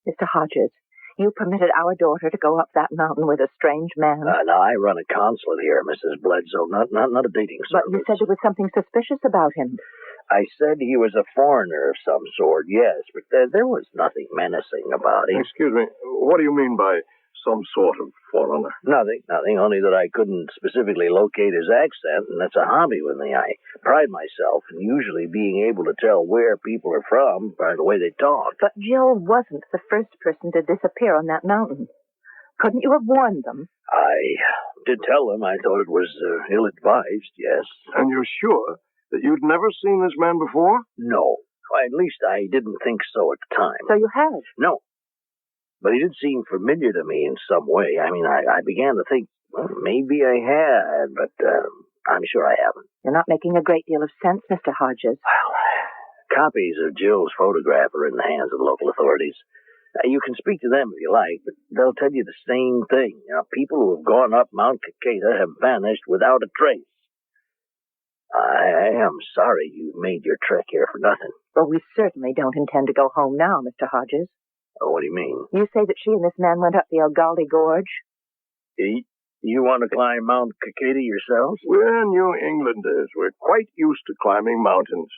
Mr. Hodges, you permitted our daughter to go up that mountain with a strange man. Now, I run a consulate here, Mrs. Bledsoe, not a dating service. But you said there was something suspicious about him. I said he was a foreigner of some sort, yes, but there was nothing menacing about him. Excuse me, what do you mean by some sort of foreigner? Nothing, only that I couldn't specifically locate his accent, and that's a hobby with me. I pride myself in usually being able to tell where people are from by the way they talk. But Jill wasn't the first person to disappear on that mountain. Couldn't you have warned them? I did tell them I thought it was ill-advised, yes. And you're sure that you'd never seen this man before? No. At least I didn't think so at the time. So you have? No. But he did seem familiar to me in some way. I mean, I began to think, well, maybe I had, but I'm sure I haven't. You're not making a great deal of sense, Mr. Hodges. Well, copies of Jill's photograph are in the hands of the local authorities. You can speak to them if you like, but they'll tell you the same thing. People who have gone up Mount Caqueta have vanished without a trace. I am sorry you made your trek here for nothing. Well, we certainly don't intend to go home now, Mr. Hodges. Oh, what do you mean? You say that she and this man went up the Algaldi Gorge? You want to climb Mount Caqueta yourselves? We're New Englanders. We're quite used to climbing mountains.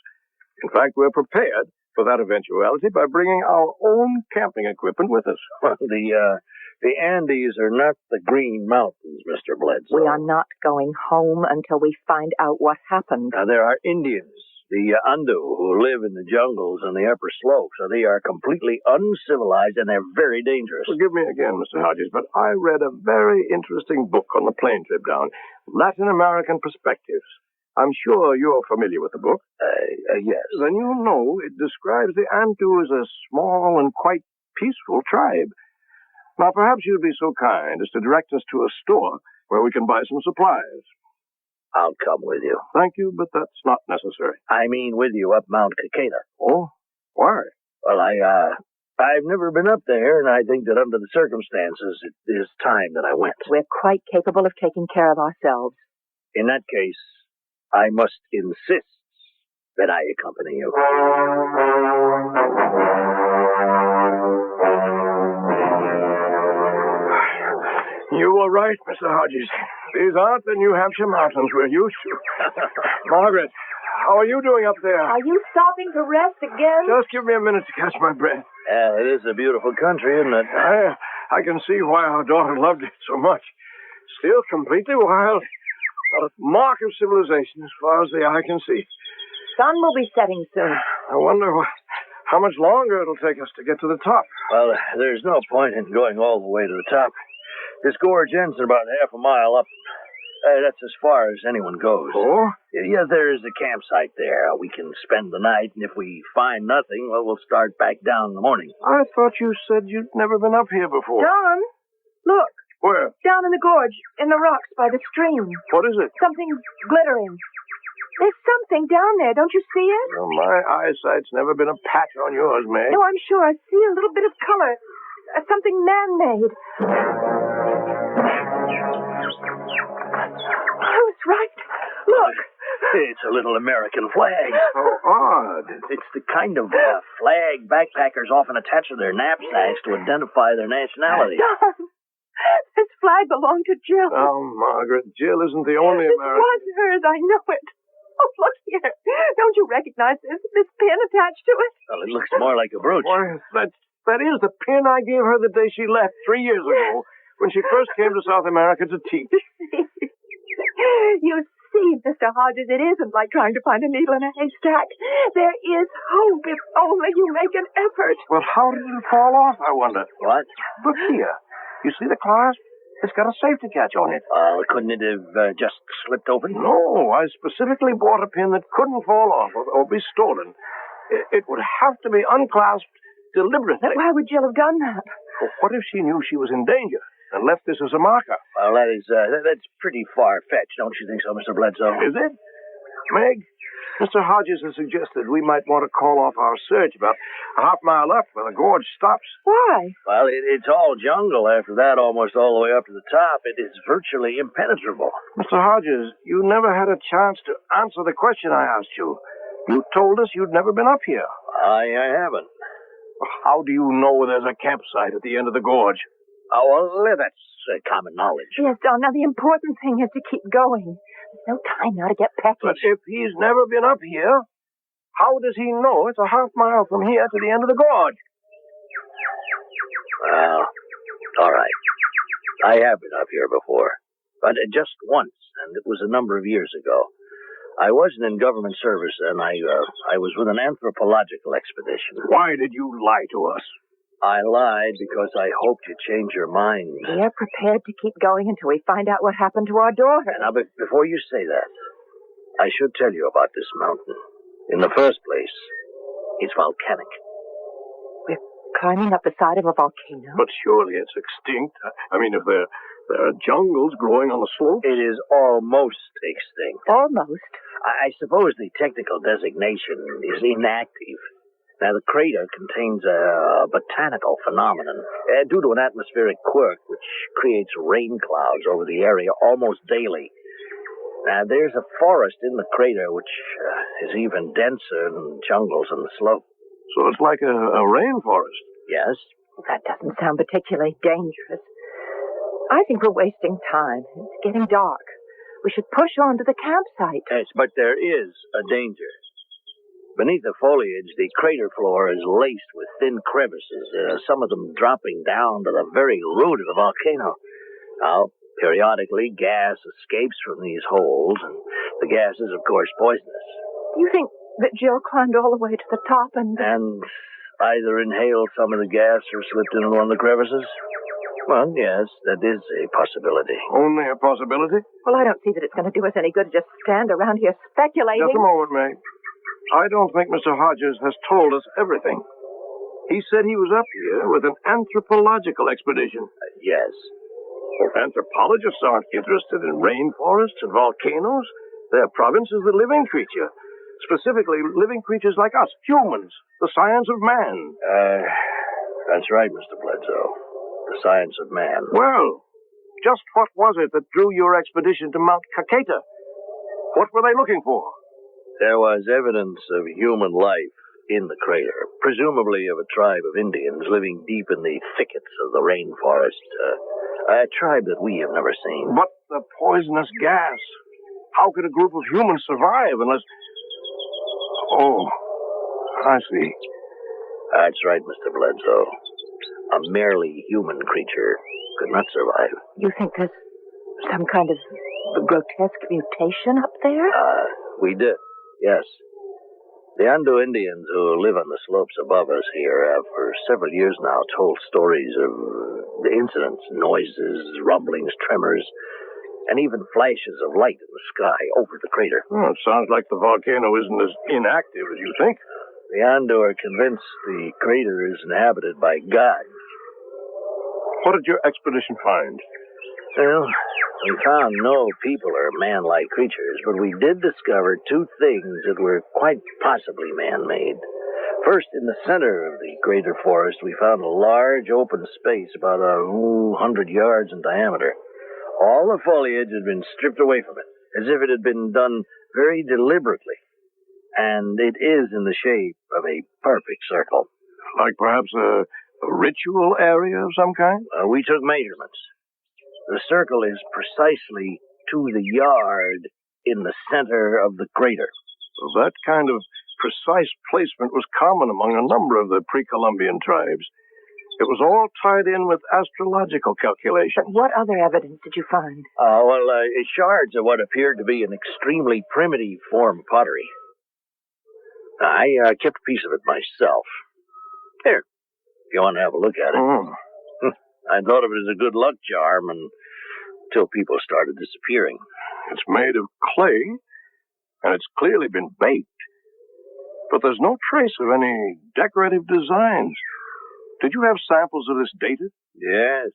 In fact, we're prepared for that eventuality by bringing our own camping equipment with us. Well, the Andes are not the Green Mountains, Mr. Bledsoe. We are not going home until we find out what happened. Now, there are Indians, the Andu, who live in the jungles and the upper slopes. So they are completely uncivilized and they're very dangerous. Forgive me again, Mr. Hodges, but I read a very interesting book on the plane trip down, Latin American Perspectives. I'm sure you're familiar with the book. Yes. Then you know it describes the Antu as a small and quite peaceful tribe. Now, perhaps you'd be so kind as to direct us to a store where we can buy some supplies. I'll come with you. Thank you, but that's not necessary. I mean with you up Mount Caqueta. Oh? Why? Well, I've never been up there, and I think that under the circumstances, it is time that I went. We're quite capable of taking care of ourselves. In that case, I must insist that I accompany you. You were right, Mr. Hodges. These aren't the New Hampshire mountains we're used to. Margaret, how are you doing up there? Are you stopping to rest again? Just give me a minute to catch my breath. It is a beautiful country, isn't it? I can see why our daughter loved it so much. Still completely wild. Not a mark of civilization as far as the eye can see. Sun will be setting soon. I wonder how much longer it'll take us to get to the top. Well, there's no point in going all the way to the top. This gorge ends in about half a mile up. That's as far as anyone goes. Oh? Yeah, there is a campsite there. We can spend the night, and if we find nothing, well, we'll start back down in the morning. I thought you said you'd never been up here before. John, look. Where? Down in the gorge, in the rocks by the stream. What is it? Something glittering. There's something down there. Don't you see it? Well, my eyesight's never been a patch on yours, May. No, I'm sure. I see a little bit of color. Something man-made. I was right. Look. It's a little American flag. How odd. It's the kind of flag backpackers often attach to their knapsacks to identify their nationality. Don, this flag belonged to Jill. Oh, Margaret, Jill isn't the only This American. was hers, I know it. Oh, look here. Don't you recognize this pin attached to it? Well, it looks more like a brooch. Why, that is the pin I gave her the day she left 3 years ago, when she first came to South America to teach. You see, Mr. Hodges, it isn't like trying to find a needle in a haystack. There is hope if only you make an effort. Well, how did it fall off, I wonder? What? Look here. You see the clasp? It's got a safety catch on it. Couldn't it have just slipped open? No, I specifically bought a pin that couldn't fall off or be stolen. It would have to be unclasped deliberately. Why would Jill have done that? Well, what if she knew she was in danger and left this as a marker? Well, that's pretty far-fetched, don't you think so, Mr. Bledsoe? Is it? Meg, Mr. Hodges has suggested we might want to call off our search about a half-mile up where the gorge stops. Why? Well, it's all jungle after that, almost all the way up to the top. It is virtually impenetrable. Mr. Hodges, you never had a chance to answer the question I asked you. You told us you'd never been up here. I haven't. How do you know there's a campsite at the end of the gorge? Oh, well, that's common knowledge. Yes, Don, now the important thing is to keep going. There's no time now to get peckish. But if he's never been up here, how does he know it's a half-mile from here to the end of the gorge? Well, all right. I have been up here before, but just once, and it was a number of years ago. I wasn't in government service, and I was with an anthropological expedition. Why did you lie to us? I lied because I hoped you'd change your mind. We're prepared to keep going until we find out what happened to our daughter. Now, before you say that, I should tell you about this mountain. In the first place, it's volcanic. We're climbing up the side of a volcano? But surely it's extinct. I mean, if there are jungles growing on the slopes. It is almost extinct. Almost? I suppose the technical designation is inactive. Now, the crater contains a botanical phenomenon due to an atmospheric quirk which creates rain clouds over the area almost daily. Now, there's a forest in the crater which is even denser than jungles on the slope. So it's like a rainforest? Yes. That doesn't sound particularly dangerous. I think we're wasting time. It's getting dark. We should push on to the campsite. Yes, but there is a danger. Beneath the foliage, the crater floor is laced with thin crevices, some of them dropping down to the very root of the volcano. Now, periodically, gas escapes from these holes, and the gas is, of course, poisonous. Do you think that Jill climbed all the way to the top and either inhaled some of the gas or slipped into one of the crevices? Well, yes, that is a possibility. Only a possibility? Well, I don't see that it's going to do us any good to just stand around here speculating. Just a moment, May. I don't think Mr. Hodges has told us everything. He said he was up here with an anthropological expedition. Yes. Well, anthropologists aren't interested in rainforests and volcanoes. Their province is the living creature. Specifically, living creatures like us, humans. The science of man. That's right, Mr. Bledsoe. The science of man. Well, just what was it that drew your expedition to Mount Caqueta? What were they looking for? There was evidence of human life in the crater, presumably of a tribe of Indians living deep in the thickets of the rainforest. A tribe that we have never seen. But the poisonous gas. How could a group of humans survive unless... Oh, I see. That's right, Mr. Bledsoe. A merely human creature could not survive. You think there's some kind of grotesque mutation up there? We did. Yes. The Andu Indians who live on the slopes above us here have for several years now told stories of the incidents, noises, rumblings, tremors, and even flashes of light in the sky over the crater. Well, it sounds like the volcano isn't as inactive as you think. The Andu are convinced the crater is inhabited by gods. What did your expedition find? Well, we found no people or man-like creatures, but we did discover two things that were quite possibly man-made. First, in the center of the greater forest, we found a large open space about 100 yards in diameter. All the foliage had been stripped away from it, as if it had been done very deliberately. And it is in the shape of a perfect circle. Like perhaps a ritual area of some kind? We took measurements. The circle is precisely to the yard in the center of the crater. So that kind of precise placement was common among a number of the pre-Columbian tribes. It was all tied in with astrological calculations. But what other evidence did you find? Shards of what appeared to be an extremely primitive form of pottery. I kept a piece of it myself. Here, if you want to have a look at it. I thought of it as a good luck charm until people started disappearing. It's made of clay, and it's clearly been baked. But there's no trace of any decorative designs. Did you have samples of this dated? Yes.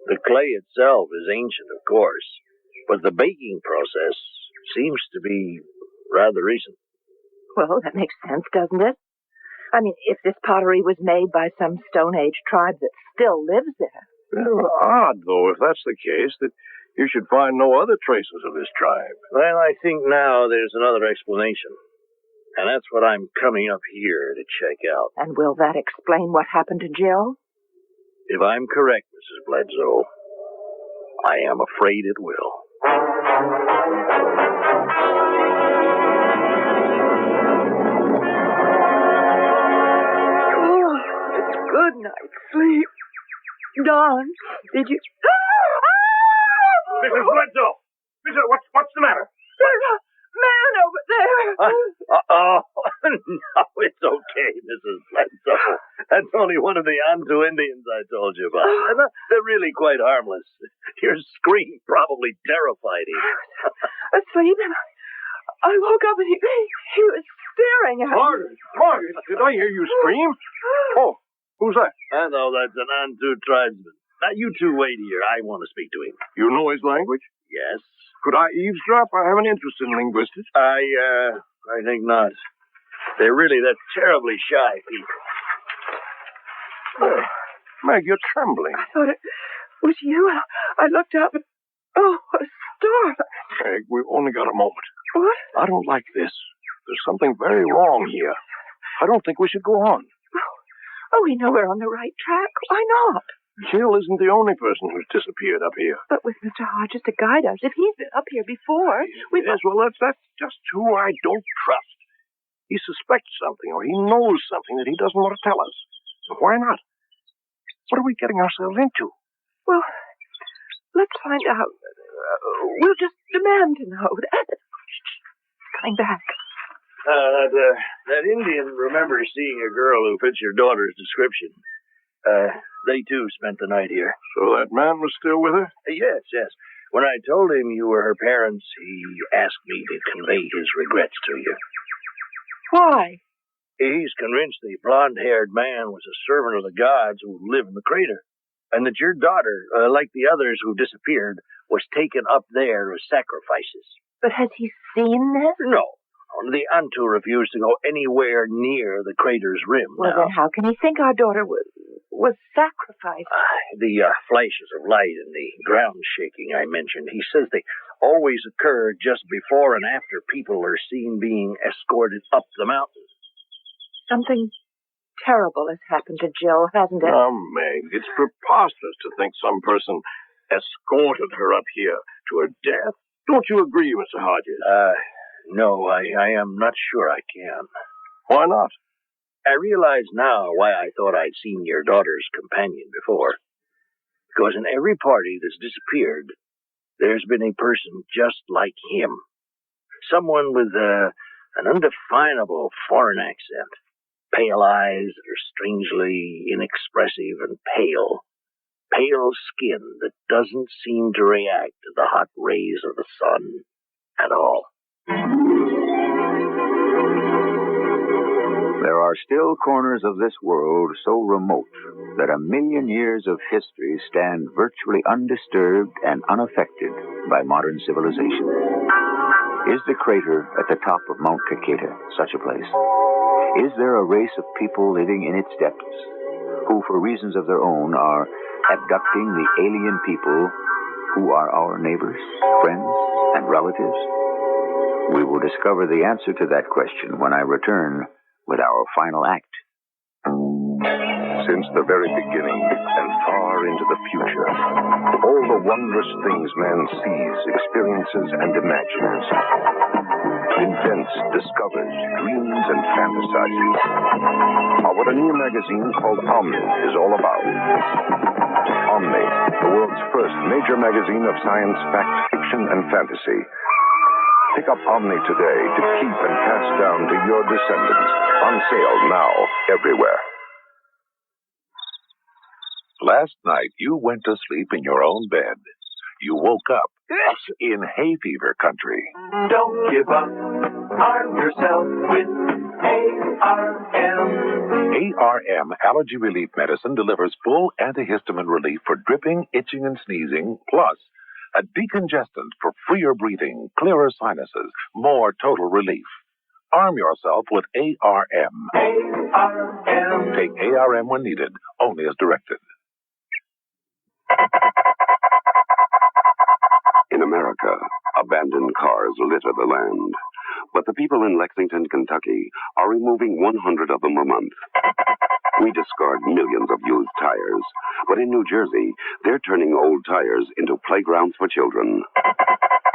The clay itself is ancient, of course, but the baking process seems to be rather recent. Well, that makes sense, doesn't it? I mean, if this pottery was made by some Stone Age tribe that still lives there. Well, odd, though, if that's the case, that you should find no other traces of this tribe. Well, I think now there's another explanation. And that's what I'm coming up here to check out. And will that explain what happened to Jill? If I'm correct, Mrs. Bledsoe, I am afraid it will. Oh, it's a good night's sleep. Dawn, did you... Mrs. Bledsoe! What's the matter? There's a man over there. No, it's okay, Mrs. Bledsoe. That's only one of the Antu Indians I told you about. They're really quite harmless. Your scream probably terrified him. Asleep, and I woke up and he was staring at me. Margaret, did I hear you scream? Oh, who's that? I know that's an Antu tribesman. Now, you two wait here. I want to speak to him. You know his language? Yes. Could I eavesdrop? I have an interest in linguistics. I think not. They're really that terribly shy people. Oh, Meg, you're trembling. I thought it was you, and I looked up and... Oh, what a storm. Meg, we've only got a moment. What? I don't like this. There's something very wrong here. I don't think we should go on. Oh, we know we're on the right track. Why not? Jill isn't the only person who's disappeared up here. But with Mr. Hodges to guide us, if he's been up here before, we... Yes, well, that's just who I don't trust. He suspects something, or he knows something that he doesn't want to tell us. So why not? What are we getting ourselves into? Well, let's find out. We'll just demand to know. Coming back. That Indian remembers seeing a girl who fits your daughter's description. They, too, spent the night here. So that man was still with her? Yes. When I told him you were her parents, he asked me to convey his regrets to you. Why? He's convinced the blonde-haired man was a servant of the gods who live in the crater, and that your daughter, like the others who disappeared, was taken up there as sacrifices. But has he seen this? No. The Antu refused to go anywhere near the crater's rim. Well, then how can he think our daughter was sacrificed? The flashes of light and the ground shaking I mentioned, he says they always occur just before and after people are seen being escorted up the mountain. Something terrible has happened to Jill, hasn't it? Meg, it's preposterous to think some person escorted her up here to her death. Don't you agree, Mr. Hodges? No, I am not sure I can. Why not? I realize now why I thought I'd seen your daughter's companion before. Because in every party that's disappeared, there's been a person just like him. Someone with an undefinable foreign accent. Pale eyes that are strangely inexpressive and pale. Pale skin that doesn't seem to react to the hot rays of the sun at all. There are still corners of this world so remote that 1,000,000 years of history stand virtually undisturbed and unaffected by modern civilization. Is the crater at the top of Mount Caqueta such a place? Is there a race of people living in its depths who, for reasons of their own, are abducting the alien people who are our neighbors, friends, and relatives? We will discover the answer to that question when I return with our final act. Since the very beginning and far into the future, all the wondrous things man sees, experiences, and imagines, invents, discovers, dreams, and fantasizes, are what a new magazine called Omni is all about. Omni, the world's first major magazine of science, fact, fiction, and fantasy. Pick up Omni today to keep and pass down to your descendants. On sale now, everywhere. Last night, you went to sleep in your own bed. You woke up in hay fever country. Don't give up. Arm yourself with ARM. ARM Allergy Relief Medicine delivers full antihistamine relief for dripping, itching, and sneezing, plus a decongestant for freer breathing, clearer sinuses, more total relief. Arm yourself with ARM. ARM. Take ARM when needed, only as directed. In America, abandoned cars litter the land. But the people in Lexington, Kentucky are removing 100 of them a month. We discard millions of used tires, but in New Jersey, they're turning old tires into playgrounds for children.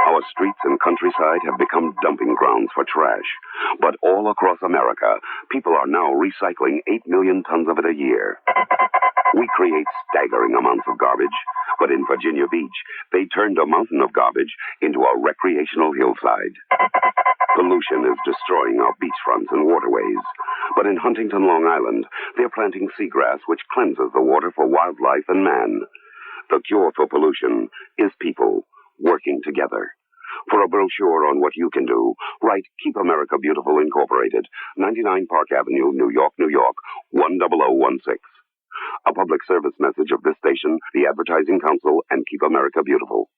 Our streets and countryside have become dumping grounds for trash. But all across America, people are now recycling 8 million tons of it a year. We create staggering amounts of garbage, but in Virginia Beach, they turned a mountain of garbage into a recreational hillside. Pollution is destroying our beachfronts and waterways. But in Huntington, Long Island, they're planting seagrass, which cleanses the water for wildlife and man. The cure for pollution is people working together. For a brochure on what you can do, write Keep America Beautiful Incorporated, 99 Park Avenue, New York, New York, 10016. A public service message of this station, the Advertising Council, and Keep America Beautiful.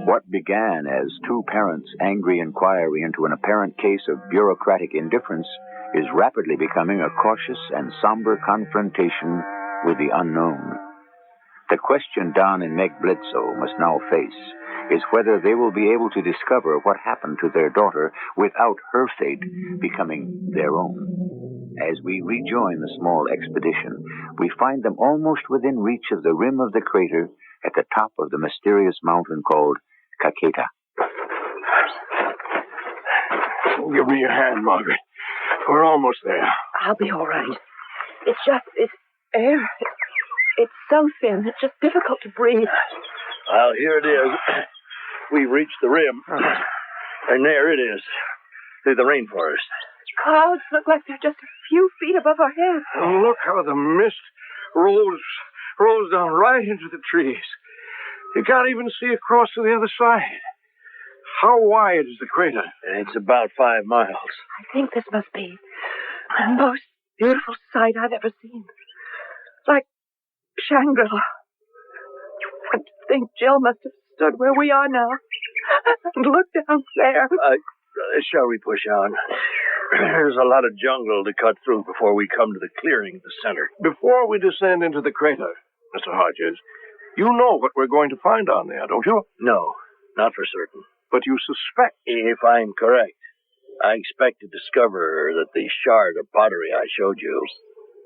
What began as two parents' angry inquiry into an apparent case of bureaucratic indifference is rapidly becoming a cautious and somber confrontation with the unknown. The question Don and Meg Bledsoe must now face is whether they will be able to discover what happened to their daughter without her fate becoming their own. As we rejoin the small expedition, we find them almost within reach of the rim of the crater at the top of the mysterious mountain called Caqueta. Give me your hand, Margaret. We're almost there. I'll be all right. It's just this air. It's so thin. It's just difficult to breathe. Well, here it is. We've reached the rim. And there it is. Through the rainforest. Clouds look like they're just a few feet above our heads. And look how the mist rolls down right into the trees. You can't even see across to the other side. How wide is the crater? It's about 5 miles. I think this must be the most beautiful sight I've ever seen. Like Shangri-La. I think Jill must have stood where we are now and looked down there. Shall we push on? There's a lot of jungle to cut through before we come to the clearing at the center. Before we descend into the crater, Mr. Hodges, you know what we're going to find down there, don't you? No, not for certain. But you suspect? If I'm correct, I expect to discover that the shard of pottery I showed you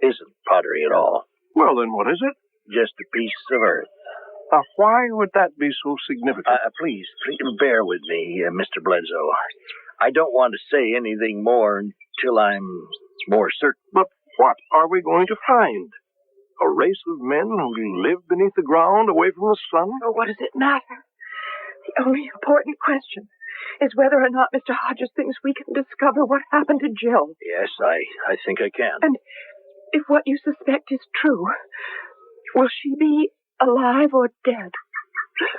isn't pottery at all. Well, then what is it? Just a piece of earth. Why would that be so significant? Please bear with me, Mr. Bledsoe. I don't want to say anything more until I'm more certain. But what are we going to find? A race of men who live beneath the ground, away from the sun? Oh, what does it matter? The only important question is whether or not Mr. Hodges thinks we can discover what happened to Jill. Yes, I think I can. And if what you suspect is true, will she be alive or dead?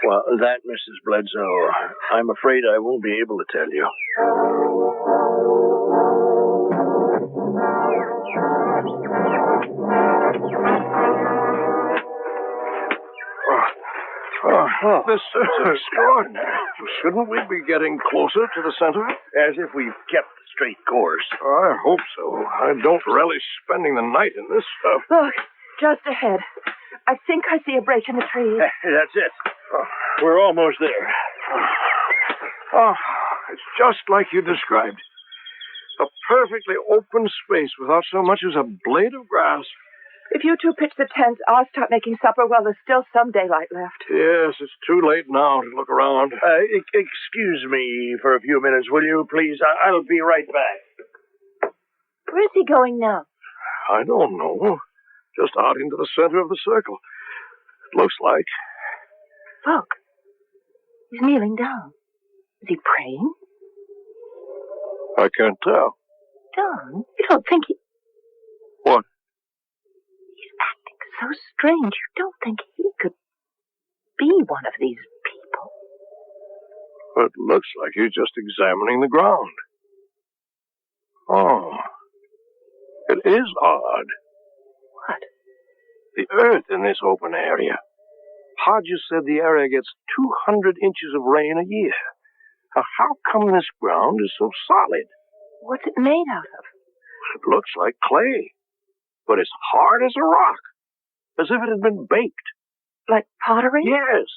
Well, that, Mrs. Bledsoe, I'm afraid I won't be able to tell you. This is extraordinary. shouldn't we be getting closer to the center? As if we've kept the straight course. I hope so. I don't relish spending the night in this stuff. Look, just ahead. I think I see a break in the trees. That's it. We're almost there. Oh, it's just like you described. A perfectly open space without so much as a blade of grass. If you two pitch the tents, I'll start making supper while there's still some daylight left. Yes, it's too late now to look around. Excuse me for a few minutes, will you, please? I'll be right back. Where's he going now? I don't know. Just out into the center of the circle. It looks like. Look. He's kneeling down. Is he praying? I can't tell. Don, you don't think he... What? He's acting so strange. You don't think he could be one of these people? It looks like he's just examining the ground. Oh. It is odd. What? The earth in this open area. Hodges said the area gets 200 inches of rain a year. Now, how come this ground is so solid? What's it made out of? It looks like clay, but it's hard as a rock, as if it had been baked. Like pottery? Yes.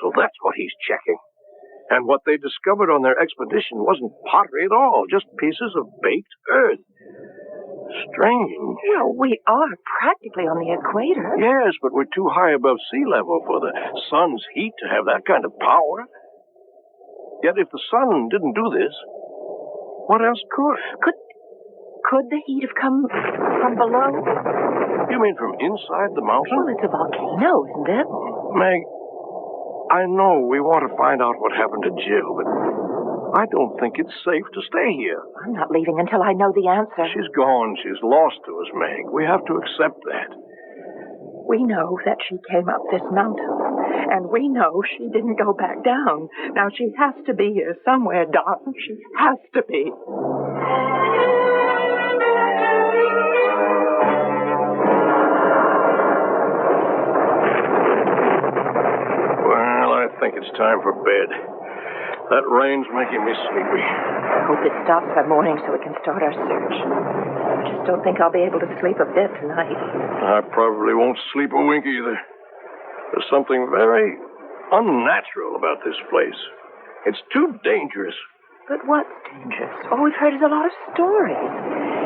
So that's what he's checking. And what they discovered on their expedition wasn't pottery at all, just pieces of baked earth. Strange. Well, we are practically on the equator. Yes, but we're too high above sea level for the sun's heat to have that kind of power. Yet if the sun didn't do this, what else could? Could the heat have come from below? You mean from inside the mountain? Well, it's a volcano, isn't it? Meg, I know we want to find out what happened to Jill, but I don't think it's safe to stay here. I'm not leaving until I know the answer. She's gone. She's lost to us, Meg. We have to accept that. We know that she came up this mountain, and we know she didn't go back down. Now, she has to be here somewhere, darling. She has to be. Well, I think it's time for bed. That rain's making me sleepy. I hope it stops by morning so we can start our search. I just don't think I'll be able to sleep a bit tonight. I probably won't sleep a wink either. There's something very unnatural about this place. It's too dangerous. But what's dangerous? All we've heard is a lot of stories.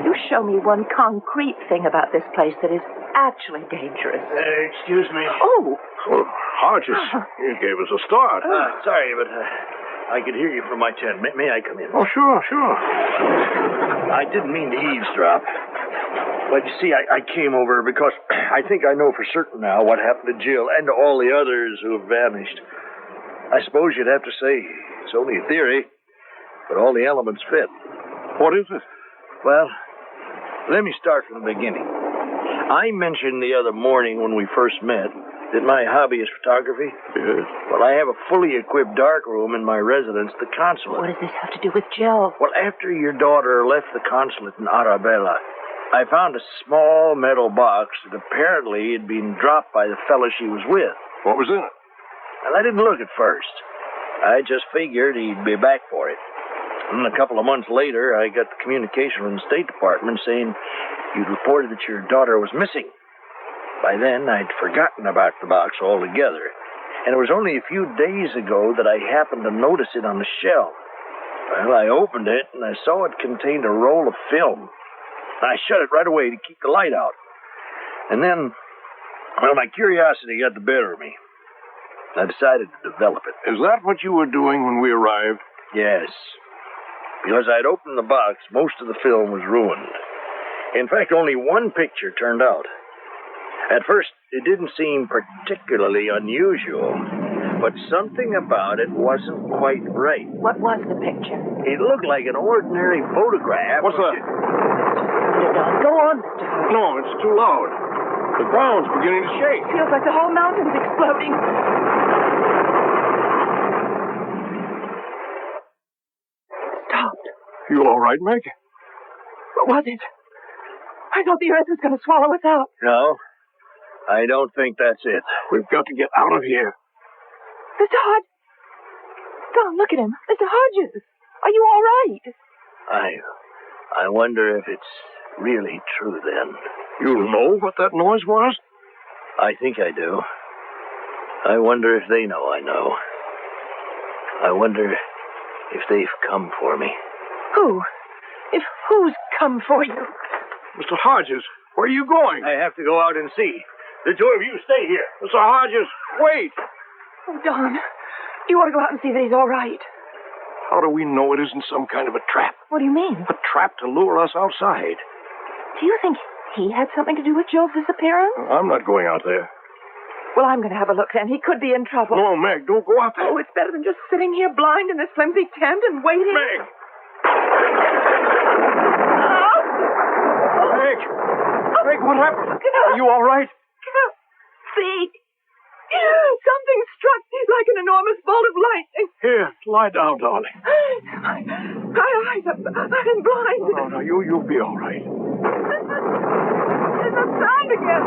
You show me one concrete thing about this place that is actually dangerous. Excuse me. Oh! Well, Hodges, you gave us a start. Sorry, but I could hear you from my tent. May I come in? Oh, sure. I didn't mean to eavesdrop. But you see, I came over because I think I know for certain now what happened to Jill and to all the others who have vanished. I suppose you'd have to say it's only a theory, but all the elements fit. What is it? Well, let me start from the beginning. I mentioned the other morning when we first met that my hobby is photography. Yes. Well, I have a fully equipped darkroom in my residence, the consulate. What does this have to do with Jill? Well, after your daughter left the consulate in Arabella, I found a small metal box that apparently had been dropped by the fellow she was with. What was in it? Well, I didn't look at first. I just figured he'd be back for it. And a couple of months later, I got the communication from the State Department saying you'd reported that your daughter was missing. By then, I'd forgotten about the box altogether. And it was only a few days ago that I happened to notice it on the shelf. Well, I opened it, and I saw it contained a roll of film. I shut it right away to keep the light out. And then, well, my curiosity got the better of me. I decided to develop it. Is that what you were doing when we arrived? Yes. Because I'd opened the box, most of the film was ruined. In fact, only one picture turned out. At first, it didn't seem particularly unusual, but something about it wasn't quite right. What was the picture? It looked like an ordinary photograph. What's that? Go on, Mr. Hart. No, it's too loud. The ground's beginning to shake. Feels like the whole mountain's exploding. Stopped. You all right, Meg? What was it? I thought the earth was going to swallow us out. No, I don't think that's it. We've got to get out of here. Mr. Hart, Don, look at him. Mr. Hodges. Are you all right? I wonder if it's really true then. You know what that noise was? I think I do. I wonder if they know I know. I wonder if they've come for me. Who? Who's come for you? Mr. Hodges, where are you going? I have to go out and see. The two of you stay here. Mr. Hodges, wait. Oh, Don, you ought to go out and see that he's all right. How do we know it isn't some kind of a trap? What do you mean? A trap to lure us outside. Do you think he had something to do with Joe's disappearance? I'm not going out there. Well, I'm going to have a look then. He could be in trouble. No, Meg, don't go out there. Oh, it's better than just sitting here blind in this flimsy tent and waiting. Meg! Meg! Meg, what happened? Are you all right? See? Something struck like an enormous bolt of lightning. Here, lie down, darling. My eyes are blind. No, you'll be all right. There's a sound again.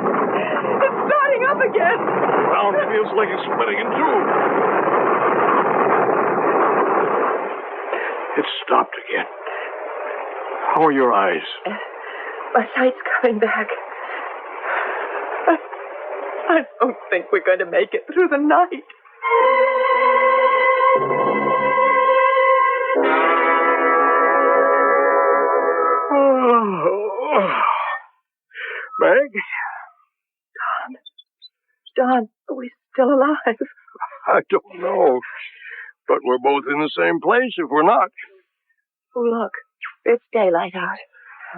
It's starting up again. The ground feels like it's splitting in two. It stopped again. How are your eyes? My sight's coming back. I don't think we're going to make it through the night. Meg? Don, are we still alive? I don't know. But we're both in the same place if we're not. Oh, look. It's daylight out.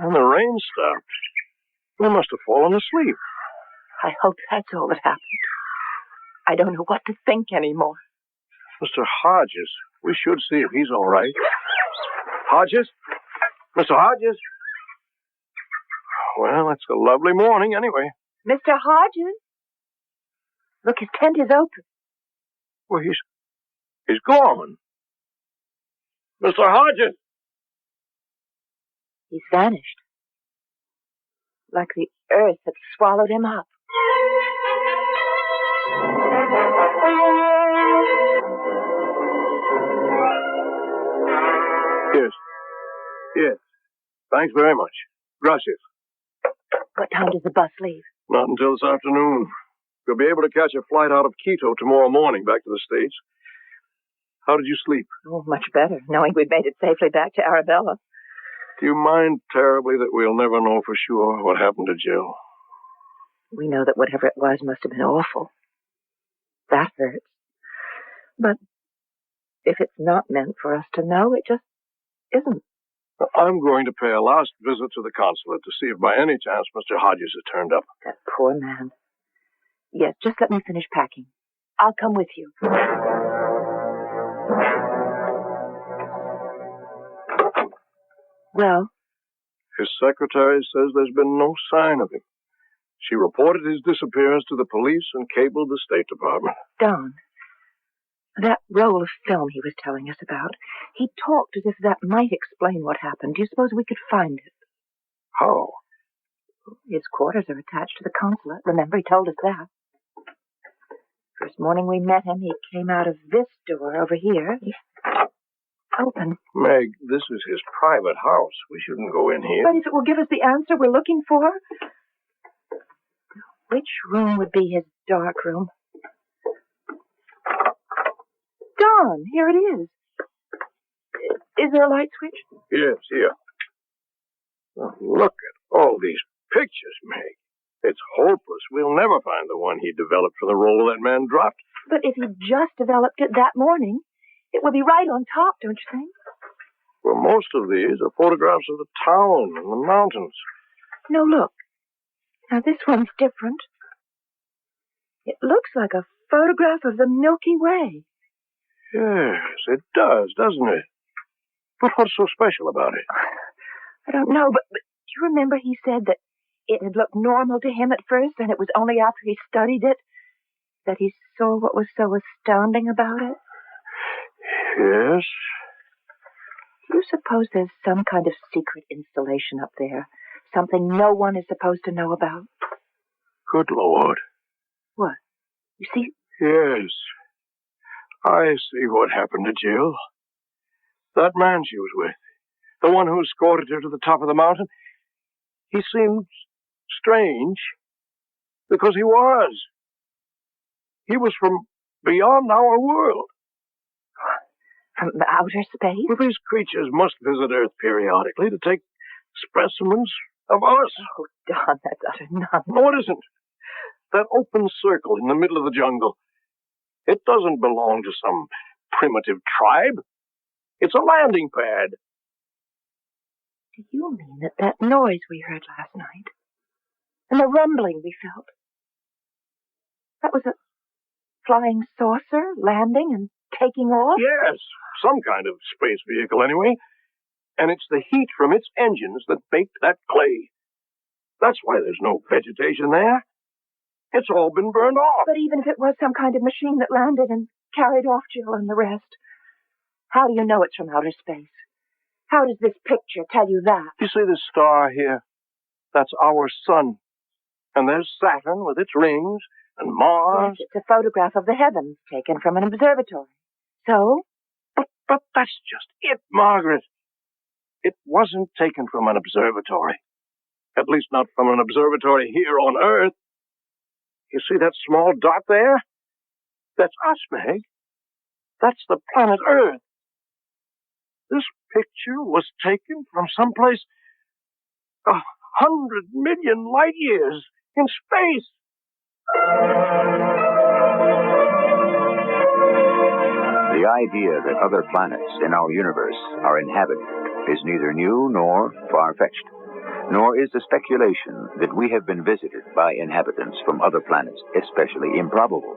And the rain stopped. We must have fallen asleep. I hope that's all that happened. I don't know what to think anymore. Mr. Hodges, we should see if he's all right. Hodges? Mr. Hodges? Well, it's a lovely morning anyway. Mr. Hodges? Look, his tent is open. Well, he's gone. Mr. Hodges! He's vanished. Like the earth had swallowed him up. Yes. Thanks very much. Gracias. What time does the bus leave? Not until this afternoon. You'll be able to catch a flight out of Quito tomorrow morning back to the States. How did you sleep? Oh, much better, knowing we'd made it safely back to Arabella. Do you mind terribly that we'll never know for sure what happened to Jill? We know that whatever it was must have been awful. That hurts. But if it's not meant for us to know, it just isn't. I'm going to pay a last visit to the consulate to see if by any chance Mr. Hodges has turned up. That poor man. Yes, just let me finish packing. I'll come with you. Well? His secretary says there's been no sign of him. She reported his disappearance to the police and cabled the State Department. Don, that roll of film he was telling us about, he talked as if that might explain what happened. Do you suppose we could find it? How? His quarters are attached to the consulate. Remember, he told us that. First morning we met him, he came out of this door over here. Open. Meg, this is his private house. We shouldn't go in here. But if it will give us the answer we're looking for... Which room would be his dark room? Don, here it is. Is there a light switch? Yes, here. Now, look at all these pictures, Meg. It's hopeless. We'll never find the one he developed for the role that man dropped. But if he just developed it that morning, it would be right on top, don't you think? Well, most of these are photographs of the town and the mountains. No, look. Now, this one's different. It looks like a photograph of the Milky Way. Yes, it does, doesn't it? But what's so special about it? I don't know, but do you remember he said that it had looked normal to him at first, and it was only after he studied it that he saw what was so astounding about it? Yes. Do you suppose there's some kind of secret installation up there? Something no one is supposed to know about? Good Lord. What? You see? Yes. I see what happened to Jill. That man she was with, the one who escorted her to the top of the mountain, he seemed strange because he was. He was from beyond our world. From outer space? Well, these creatures must visit Earth periodically to take specimens of us. Oh, Don, that's utter nonsense. No, it isn't. That open circle in the middle of the jungle, it doesn't belong to some primitive tribe. It's a landing pad. Do you mean that noise we heard last night, and the rumbling we felt, that was a flying saucer landing and taking off? Yes, some kind of space vehicle anyway. And it's the heat from its engines that baked that clay. That's why there's no vegetation there. It's all been burned off. But even if it was some kind of machine that landed and carried off Jill and the rest, how do you know it's from outer space? How does this picture tell you that? You see this star here? That's our sun. And there's Saturn with its rings, and Mars. Yes, it's a photograph of the heavens taken from an observatory. So? But that's just it, Margaret. It wasn't taken from an observatory. At least not from an observatory here on Earth. You see that small dot there? That's us, Meg. That's the planet Earth. This picture was taken from someplace 100 million light years in space. The idea that other planets in our universe are inhabited is neither new nor far-fetched, nor is the speculation that we have been visited by inhabitants from other planets especially improbable.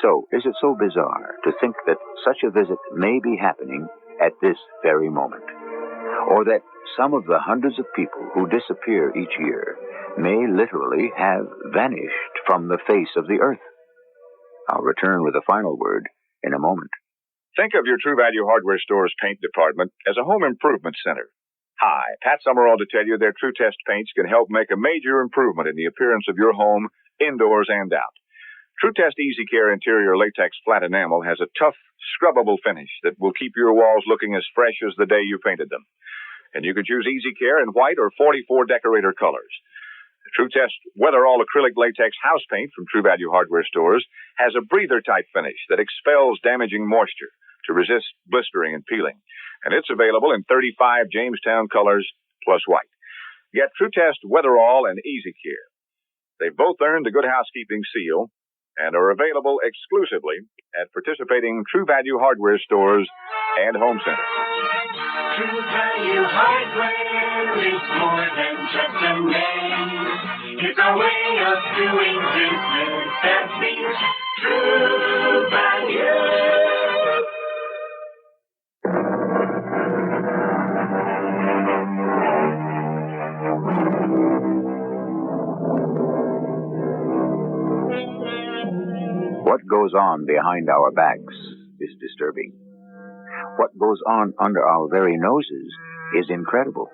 So, is it so bizarre to think that such a visit may be happening at this very moment? Or that some of the hundreds of people who disappear each year may literally have vanished from the face of the Earth? I'll return with a final word in a moment. Think of your True Value Hardware Store's paint department as a home improvement center. Hi, Pat Summerall to tell you their True Test paints can help make a major improvement in the appearance of your home, indoors and out. True Test Easy Care Interior Latex Flat Enamel has a tough, scrubbable finish that will keep your walls looking as fresh as the day you painted them. And you could choose Easy Care in white or 44 decorator colors. The True Test Weatherall Acrylic Latex House Paint from True Value Hardware Stores has a breather-type finish that expels damaging moisture to resist blistering and peeling. And it's available in 35 Jamestown colors plus white. Get True Test Weatherall and Easy Care. They've both earned the Good Housekeeping seal and are available exclusively at participating True Value Hardware stores and home centers. True Value Hardware is more than just a name. It's a way of doing business that means True Value. What goes on behind our backs is disturbing. What goes on under our very noses is incredible.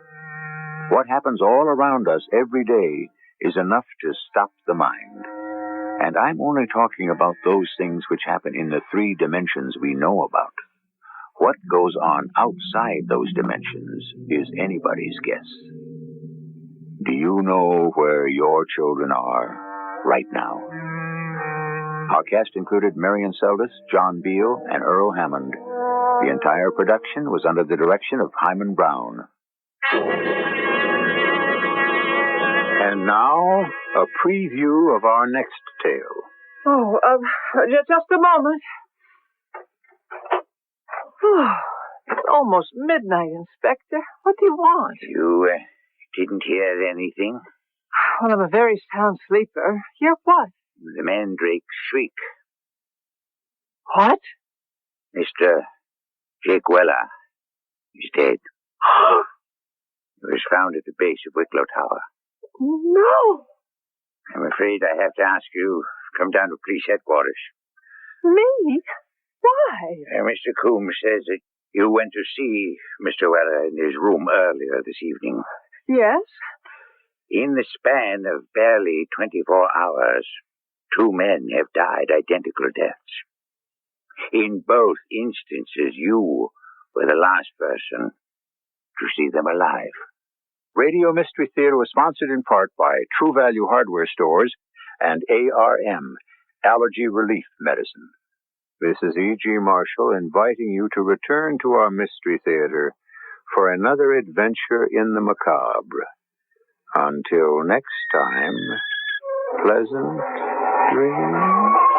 What happens all around us every day is enough to stop the mind. And I'm only talking about those things which happen in the 3 dimensions we know about. What goes on outside those dimensions is anybody's guess. Do you know where your children are right now? Our cast included Marion Seldes, John Beale, and Earl Hammond. The entire production was under the direction of Hyman Brown. And now, a preview of our next tale. Oh, just a moment. It's almost midnight, Inspector. What do you want? You didn't hear anything? Well, I'm a very sound sleeper. Hear what? The mandrake's shriek. What? Mr. Jake Weller is dead. He was found at the base of Wicklow Tower. No. I'm afraid I have to ask you to come down to police headquarters. Me? Why? Mr. Coombs says that you went to see Mr. Weller in his room earlier this evening. Yes? In the span of barely 24 hours, 2 men have died identical deaths. In both instances, you were the last person to see them alive. Radio Mystery Theater was sponsored in part by True Value Hardware Stores and ARM, Allergy Relief Medicine. This is E.G. Marshall inviting you to return to our Mystery Theater for another adventure in the macabre. Until next time, pleasant dreams.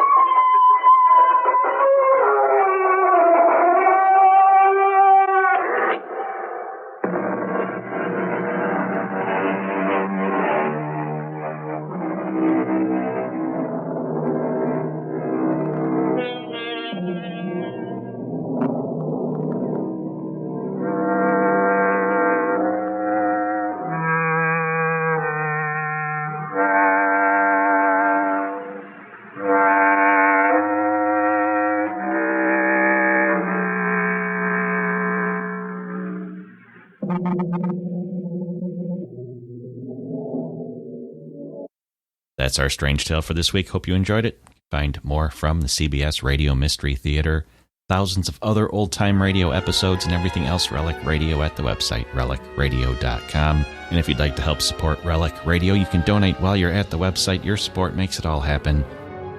That's our Strange Tale for this week. Hope you enjoyed it. Find more from the CBS Radio Mystery Theater, thousands of other old-time radio episodes, and everything else Relic Radio at the website, relicradio.com. And if you'd like to help support Relic Radio, you can donate while you're at the website. Your support makes it all happen.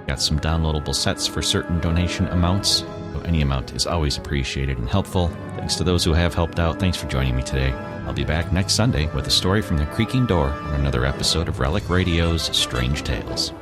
Got some downloadable sets for certain donation amounts. So any amount is always appreciated and helpful. Thanks to those who have helped out. Thanks for joining me today. I'll be back next Sunday with a story from the creaking door on another episode of Relic Radio's Strange Tales.